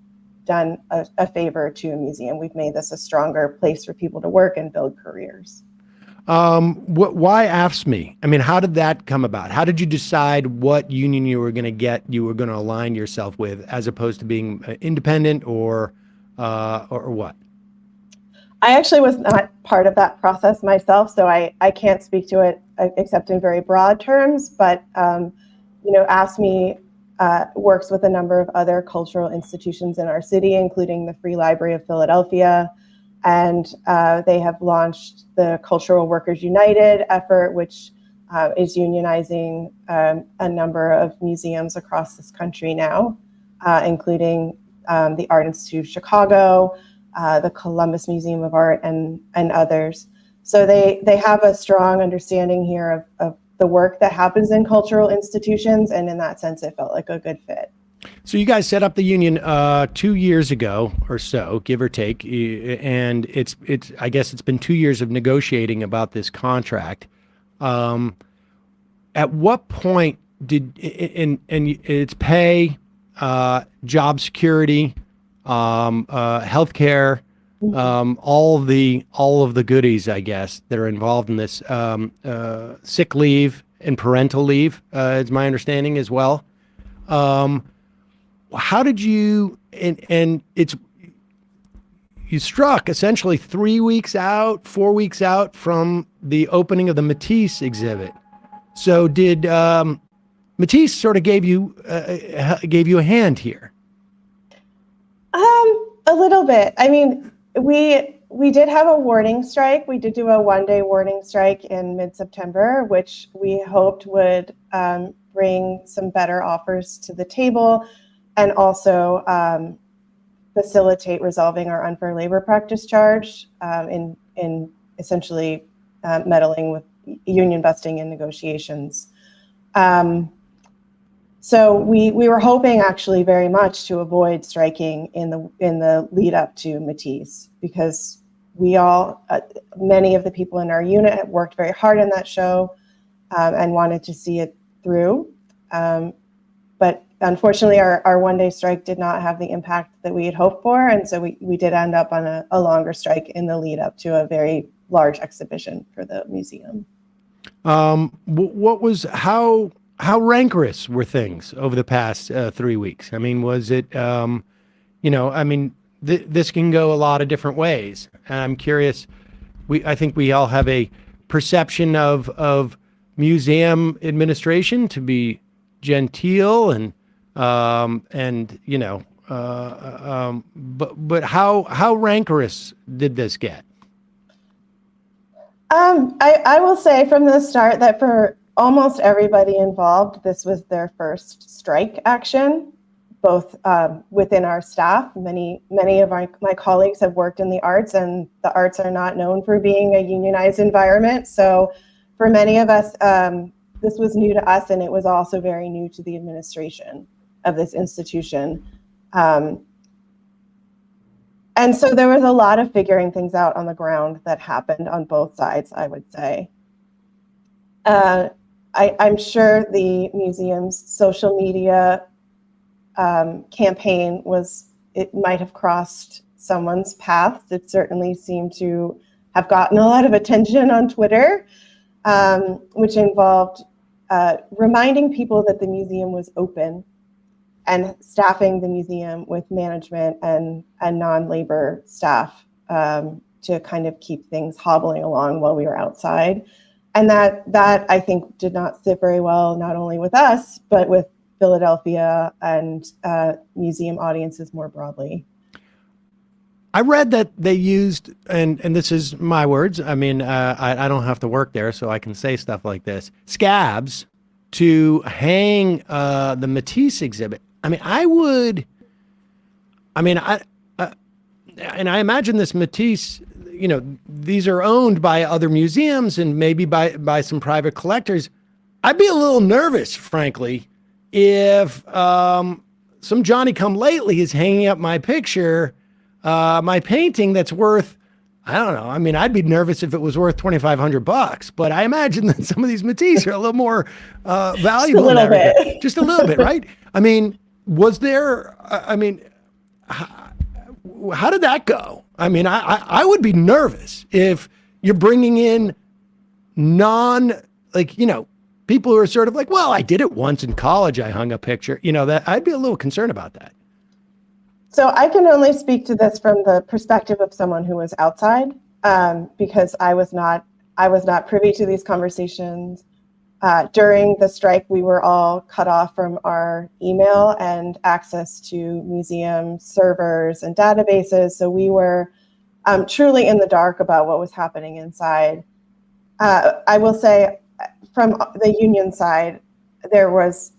done a favor to a museum. We've made this a stronger place for people to work and build careers. Why AFSCME? I mean, how did that come about? How did you decide what union you were going to align yourself with, as opposed to being independent or what? I actually was not part of that process myself, so I can't speak to it except in very broad terms. But you know, AFSCME works with a number of other cultural institutions in our city, including the Free Library of Philadelphia. And they have launched the Cultural Workers United effort, which is unionizing a number of museums across this country now, including the Art Institute of Chicago, the Columbus Museum of Art, and others. So they have a strong understanding here of the work that happens in cultural institutions, and in that sense, it felt like a good fit. So you guys set up the union 2 years ago or so, give or take, and it's I guess it's been 2 years of negotiating about this contract. At what point did and it's pay, job security, healthcare, all of the goodies, I guess, that are involved in this, sick leave and parental leave, is my understanding as well. How did you, and you struck essentially 3 weeks out, 4 weeks out from the opening of the Matisse exhibit. So did Matisse sort of gave you a hand here? A little bit. I mean, we did have a warning strike. We did do a one-day warning strike in mid-September, which we hoped would bring some better offers to the table, and also facilitate resolving our unfair labor practice charge in essentially meddling with union busting in negotiations. So we were hoping actually very much to avoid striking in the lead up to Matisse, because we all, many of the people in our unit worked very hard on that show and wanted to see it through. But unfortunately, our one-day strike did not have the impact that we had hoped for, and so we did end up on a longer strike in the lead up to a very large exhibition for the museum. How rancorous were things over the past 3 weeks? I mean, was it, this can go a lot of different ways. And I'm curious, I think we all have a perception of museum administration to be genteel but how rancorous did this get? I will say from the start that for almost everybody involved, this was their first strike action, both within our staff. Many of my colleagues have worked in the arts, and the arts are not known for being a unionized environment. So for many of us, this was new to us, and it was also very new to the administration of this institution. And so there was a lot of figuring things out on the ground that happened on both sides, I would say. I'm sure the museum's social media campaign it might have crossed someone's path. It certainly seemed to have gotten a lot of attention on Twitter, which involved reminding people that the museum was open and staffing the museum with management and non-labor staff to kind of keep things hobbling along while we were outside. And that I think did not sit very well, not only with us, but with Philadelphia and museum audiences more broadly. I read that they used, and this is my words, I mean, I don't have to work there, so I can say stuff like this, scabs to hang the Matisse exhibit. I mean, and I imagine this Matisse, you know, these are owned by other museums and maybe by some private collectors. I'd be a little nervous, frankly, if some Johnny-come-lately is hanging up my picture, my painting that's worth, I don't know. I mean, I'd be nervous if it was worth $2,500, but I imagine that some of these Matisse are a little more valuable. Just a little bit. Just a little bit, right? I mean, was there, how did that go? I mean, I would be nervous if you're bringing in people who are sort of like, well, I did it once in college. I hung a picture, that I'd be a little concerned about that. So I can only speak to this from the perspective of someone who was outside, because I was not privy to these conversations. During the strike, we were all cut off from our email and access to museum servers and databases. So we were truly in the dark about what was happening inside. I will say from the union side, there was,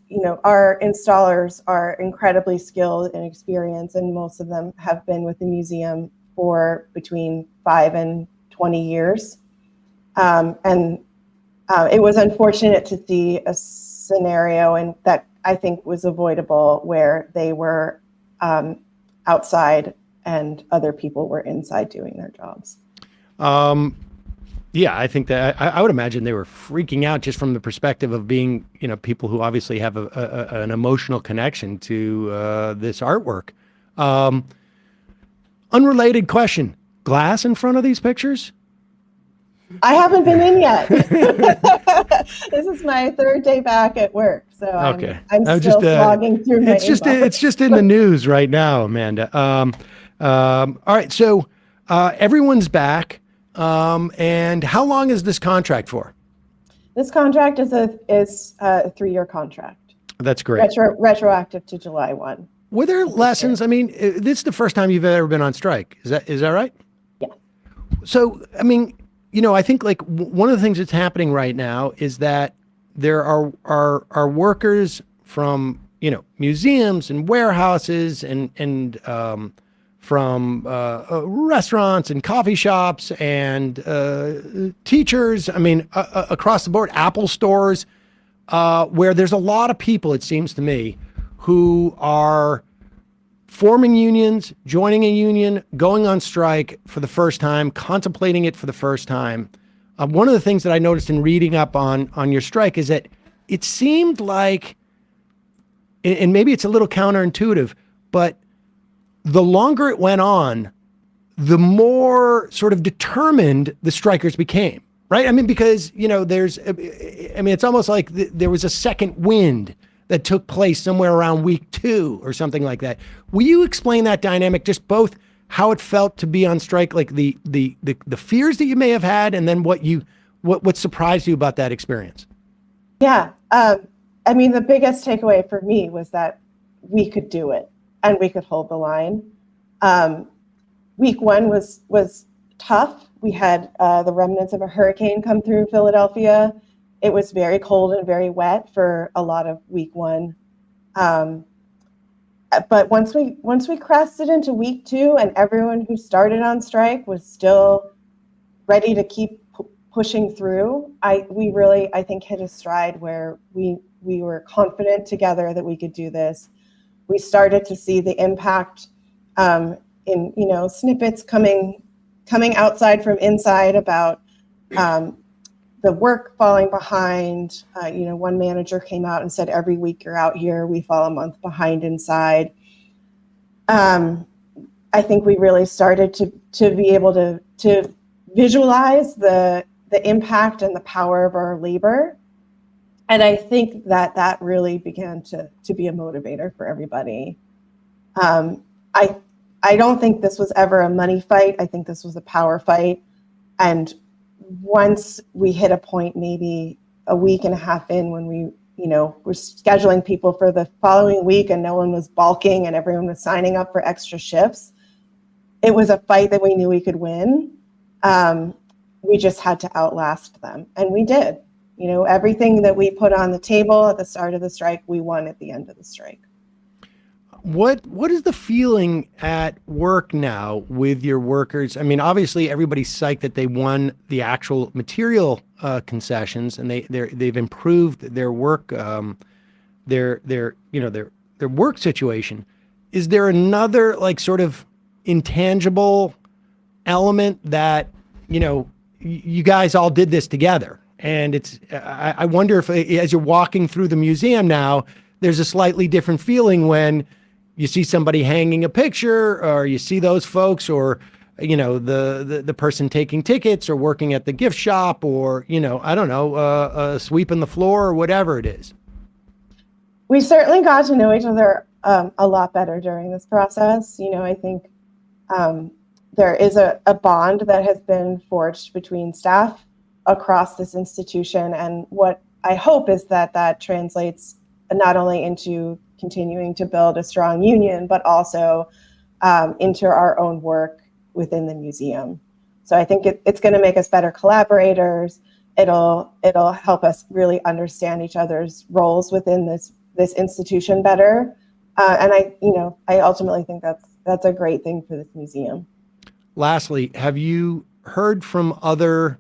our installers are incredibly skilled and experienced, and most of them have been with the museum for between 5 and 20 years. It was unfortunate to see a scenario, and that I think was avoidable, where they were outside and other people were inside doing their jobs. Yeah, I think that I would imagine they were freaking out just from the perspective of being, people who obviously have an emotional connection to this artwork. Unrelated question: glass in front of these pictures? I haven't been in yet. This is my third day back at work, so okay. I'm still slogging through my It's just in the news right now, Amanda. All right, so everyone's back. And how long is this contract for? This contract is a 3-year contract. That's great. Retroactive to July 1. Were there lessons? I mean, this is the first time you've ever been on strike. Is that right? Yeah. So, I mean, I think like one of the things that's happening right now is that there are workers from, museums and warehouses and from restaurants and coffee shops and teachers, across the board, Apple stores, where there's a lot of people, it seems to me, who are forming unions, joining a union, going on strike for the first time, contemplating it for the first time. One of the things that I noticed in reading up on your strike is that it seemed like, and maybe it's a little counterintuitive, but the longer it went on, the more sort of determined the strikers became, right? I mean, because, it's almost like there was a second wind that took place somewhere around week 2 or something like that. Will you explain that dynamic, just both how it felt to be on strike, like the fears that you may have had, and then what surprised you about that experience? Yeah. The biggest takeaway for me was that we could do it. And we could hold the line. Week 1 was tough. We had the remnants of a hurricane come through Philadelphia. It was very cold and very wet for a lot of week 1. But once we crested into week 2, and everyone who started on strike was still ready to keep pushing through, we really, I think, hit a stride where we were confident together that we could do this. We started to see the impact in snippets coming outside from inside about the work falling behind. One manager came out and said, every week you're out here, we fall a month behind inside. And I think we really started to be able to visualize the impact and the power of our labor. And I think that really began to be a motivator for everybody. I don't think this was ever a money fight. I think this was a power fight. And once we hit a point, maybe a week and a half in, when we, were scheduling people for the following week and no one was balking and everyone was signing up for extra shifts, it was a fight that we knew we could win. We just had to outlast them. And we did. Everything that we put on the table at the start of the strike, we won at the end of the strike. What is the feeling at work now with your workers? I mean, obviously everybody's psyched that they won the actual material concessions, and they've improved their work, their work situation. Is there another sort of intangible element that you guys all did this together? And I wonder if, as you're walking through the museum now, there's a slightly different feeling when you see somebody hanging a picture, or you see those folks, or the person taking tickets, or working at the gift shop, or I don't know, sweeping the floor, or whatever it is. We certainly got to know each other a lot better during this process. I think there is a bond that has been forged between staff across this institution, and what I hope is that translates not only into continuing to build a strong union, but also into our own work within the museum. So I think it's going to make us better collaborators. It'll help us really understand each other's roles within this institution better. And I ultimately think that's a great thing for this museum. Lastly, have you heard from other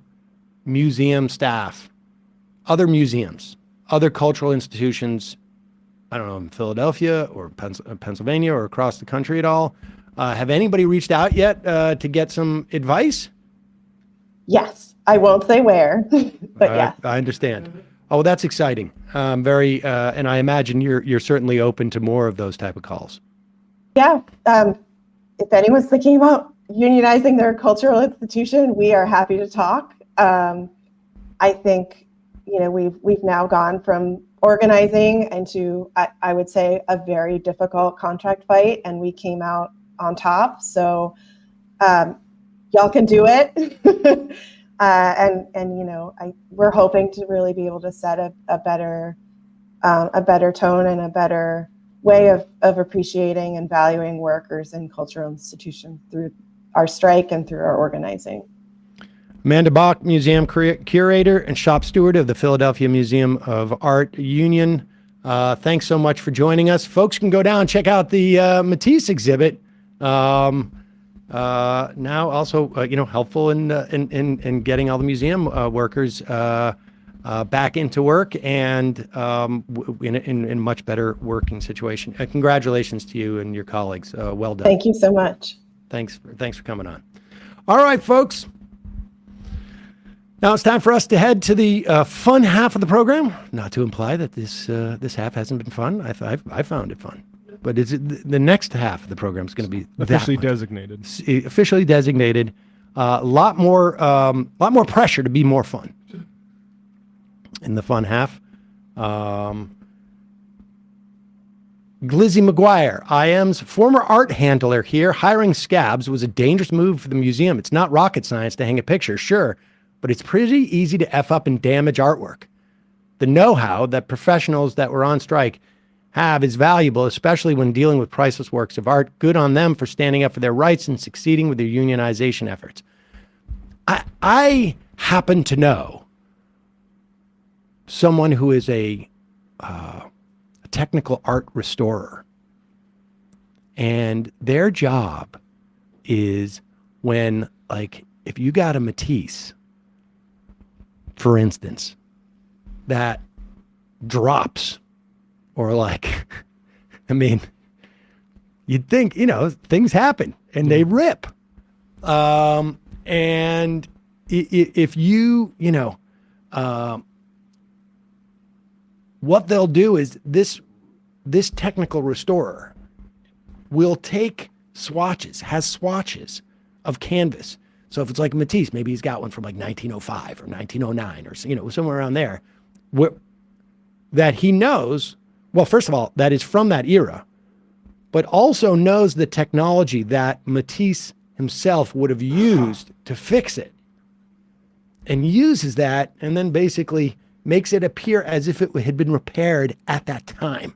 museum staff, other museums, other cultural institutions, I don't know, in Philadelphia or Pennsylvania or across the country at all? Have anybody reached out yet to get some advice? Yes. I won't say where, but yeah. I understand. Oh, that's exciting. And I imagine you're certainly open to more of those type of calls. Yeah. If anyone's thinking about unionizing their cultural institution, we are happy to talk. I think, we've now gone from organizing into, I would say, a very difficult contract fight, and we came out on top. So y'all can do it. We're hoping to really be able to set a better tone and a better way of appreciating and valuing workers and cultural institutions through our strike and through our organizing. Amanda Bock, museum curator and shop steward of the Philadelphia Museum of Art Union. Thanks so much for joining us. Folks can go down and check out the Matisse exhibit. Now also, helpful in getting all the museum workers back into work and in much better working situation. Congratulations to you and your colleagues. Well done. Thank you so much. Thanks for coming on. All right, folks. Now it's time for us to head to the fun half of the program. Not to imply that this half hasn't been fun. I found it fun, but the next half of the program is going to be officially designated. Officially designated. A lot more pressure to be more fun. In the fun half, Glizzy McGuire, IM's former art handler here. Hiring scabs was a dangerous move for the museum. It's not rocket science to hang a picture, sure, but it's pretty easy to F up and damage artwork. The know-how that professionals that were on strike have is valuable, especially when dealing with priceless works of art. Good on them for standing up for their rights and succeeding with their unionization efforts. I happen to know someone who is a technical art restorer, and their job is when, if you got a Matisse, for instance, that drops, or you'd think, things happen and they rip. And if what they'll do is this technical restorer will take has swatches of canvas. So if it's like Matisse, maybe he's got one from like 1905 or 1909 or somewhere around there, that he knows. Well, first of all, that is from that era, but also knows the technology that Matisse himself would have used to fix it, and uses that, and then basically makes it appear as if it had been repaired at that time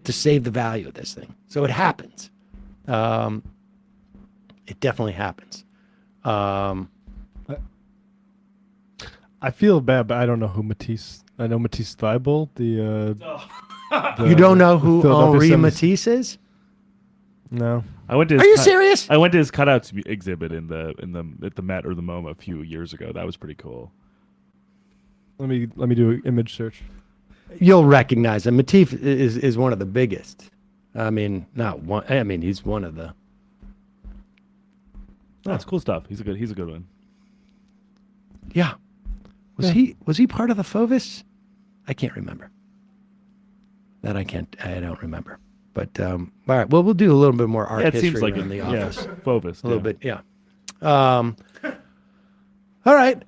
to save the value of this thing. So it happens. It definitely happens. I feel bad, but I don't know who Matisse. I know Matisse Thibault. You don't know who Henri Matisse is? No. I went to. Are you serious? I went to his cutouts exhibit at the Met or the MoMA a few years ago. That was pretty cool. Let me do an image search. You'll recognize him. Matisse is one of the biggest. I mean, not one. I mean, he's one of the. That's cool stuff. He's a good one. Yeah. Was he part of the Fauvists? I can't remember. I don't remember. But all right. Well, we'll do a little bit more art history seems like in the office. Yeah, Fauvists. A little bit, yeah. All right.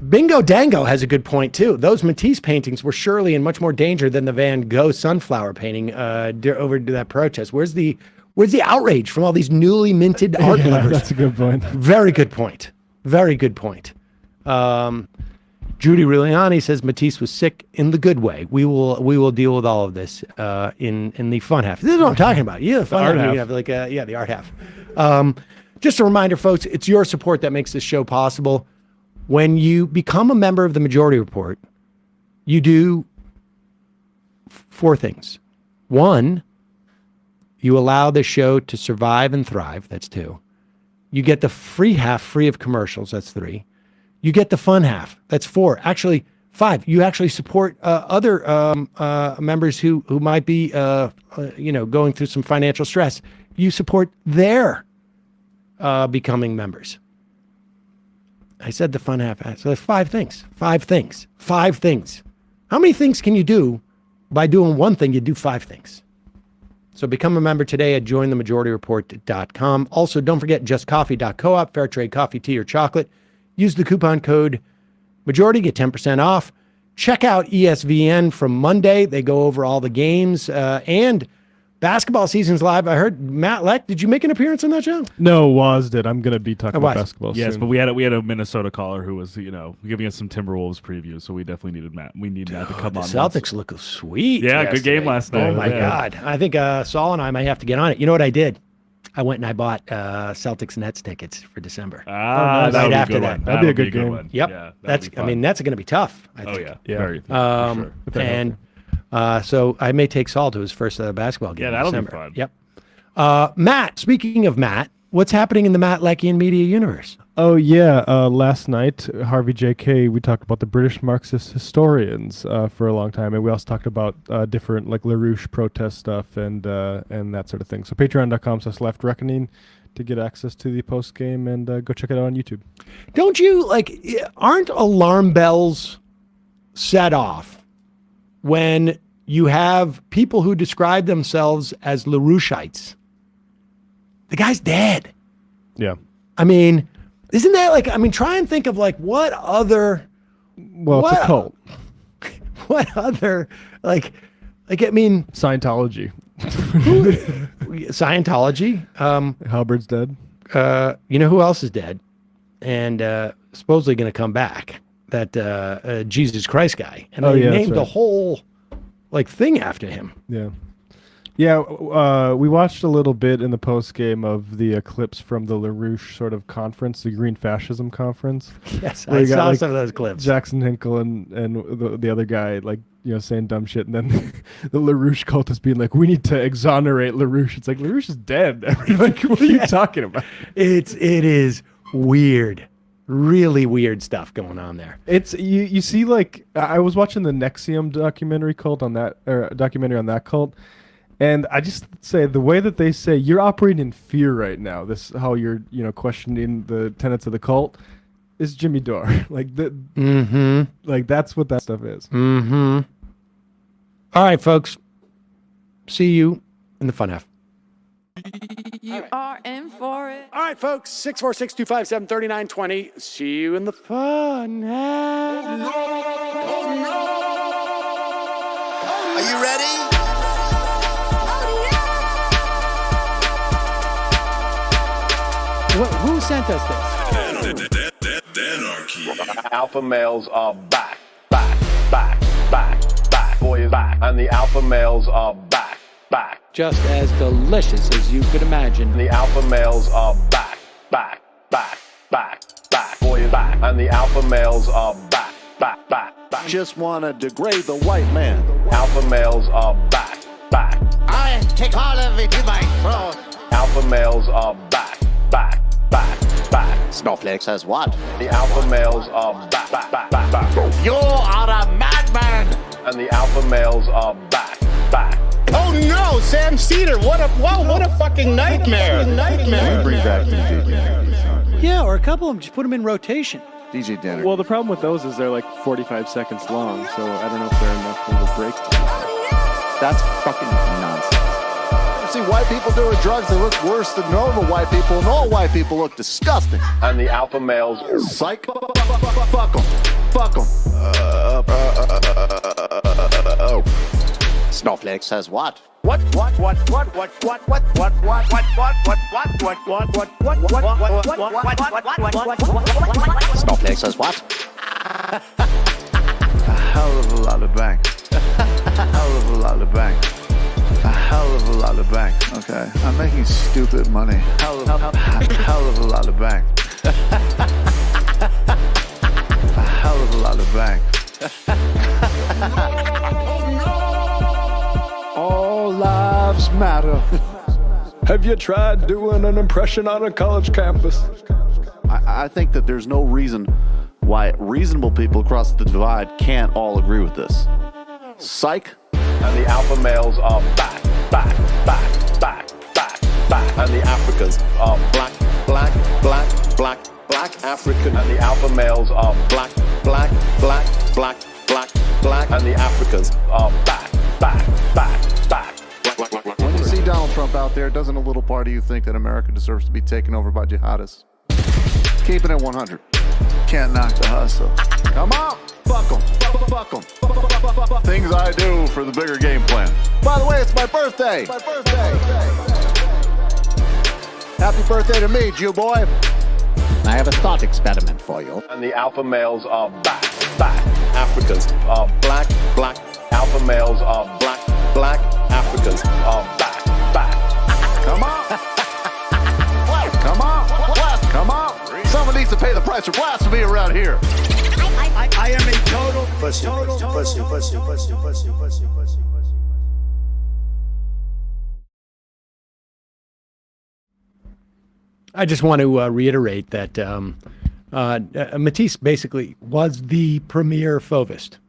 Bingo Dango has a good point too. Those Matisse paintings were surely in much more danger than the Van Gogh sunflower painting over that protest. Where's the outrage from all these newly minted art lovers? That's a good point. Very good point. Very good point. Judy Ruliani says Matisse was sick in the good way. We will deal with all of this in the fun half. This is what I'm talking about. Yeah, the fun half. You have the art half. Just a reminder, folks, it's your support that makes this show possible. When you become a member of the Majority Report, you do 4 things. 1, you allow the show to survive and thrive. That's 2. You get the free half free of commercials. That's 3. You get the fun half. That's 4. Actually, 5. You actually support other members who might be going through some financial stress. You support their becoming members. I said the fun half. So there's 5 things. 5 things. 5 things. How many things can you do by doing one thing? You do 5 things. So become a member today at jointhemajorityreport.com. Also, don't forget justcoffee.coop, fair trade coffee, tea, or chocolate. Use the coupon code majority, get 10% off. Check out ESVN from Monday. They go over all the games and basketball season's live. I heard Matt Leck. Did you make an appearance on that show? No, Waz did. I'm going to be talking about basketball yes, soon. but we had a Minnesota caller who was giving us some Timberwolves previews, so we definitely needed Matt. We need Matt to come the on. Celtics look sweet. Yeah, yesterday. good game last night. Oh my God! I think Saul and I might have to get on it. You know what I did? I went and I bought Celtics Nets tickets for December. Right after that. That'd be a good game. One. Yep. Yeah, that's going to be tough. I think. Very. Sure. And so I may take Saul to his first basketball game. Yeah, that'll in be December. fun. Yep. Matt, speaking of Matt, what's happening in the Matt Leckian media universe? Oh, yeah. Last night, Harvey J.K., we talked about the British Marxist historians for a long time. And we also talked about different like LaRouche protest stuff and that sort of thing. So patreon.com/leftreckoning to get access to the post game and go check it out on YouTube. Don't you aren't alarm bells set off when you have people who describe themselves as LaRoucheites? The guy's dead. Yeah. I mean, isn't that try and think of what other... Well, it's a cult. What other, I mean... Scientology. Scientology. Halbert's dead. You know who else is dead? And supposedly going to come back? That Jesus Christ guy. And they named the whole thing after him. Yeah. Yeah, we watched a little bit in the post game of the clips from the LaRouche sort of conference, the Green Fascism conference. Yes, I saw some of those clips. Jackson Hinkle and the other guy saying dumb shit, and then the LaRouche cult is being like, we need to exonerate LaRouche. It's like, LaRouche is dead. What are you talking about? It is weird. Really weird stuff going on there. It's you see, I was watching the Nexium documentary on that cult. And I just say the way that they say you're operating in fear right now, this how you're questioning the tenets of the cult, is Jimmy Dore. That's what that stuff is. Mm-hmm. All right, folks. See you in the fun half. You are in for it. All right, folks, 646-257-3920. See you in the fun half. Are you ready? Who sent us this? Anarchy. Alpha males are back. Boy is back. And the alpha males are back. Just as delicious as you could imagine. And the alpha males are back. Boy is back. And the alpha males are back. Just want to degrade the white man. Alpha males are back. I take all of it in my throat. Alpha males are back. Snowflakes has what? The alpha males are back. You are a madman. And the alpha males are back. Oh no, Sam Seder! What a fucking nightmare! Bring back DJ. Yeah, or a couple of them. Just put them in rotation. DJ Danner. Well, the problem with those is they're like 45 seconds long, so I don't know if they're enough of a break. That's fucking nonsense. You see white people doing drugs, they look worse than normal white people, and all white people look disgusting. And the alpha males, psych, fuck 'em. Snowflake says what? What? Snowflake says what? A hell of a lot of bank. A hell of a lot of bank. A hell of a lot of bank. Okay, I'm making stupid money. Hell of a lot of bank. A hell of a lot of bank. All lives matter. Have you tried doing an impression on a college campus? I think that there's no reason why reasonable people across the divide can't all agree with this. Psych. And the alpha males are back. And the Africans are black African. And the alpha males are black. And the Africans are back. When you see Donald Trump out there, doesn't a little part of you think that America deserves to be taken over by jihadists? Keep it at 100. Can't knock the hustle. Come on, fuck 'em. Things I do for the bigger game plan. By the way, it's my birthday. Happy birthday to me, Jew boy. I have a thought experiment for you. And the alpha males are back. Africans are black. Alpha males are black. Africans are back. Come on. Come on. Someone needs to pay the price for blasphemy around here. I am a total pussy. I just want to reiterate that Matisse basically was the premier fauvist.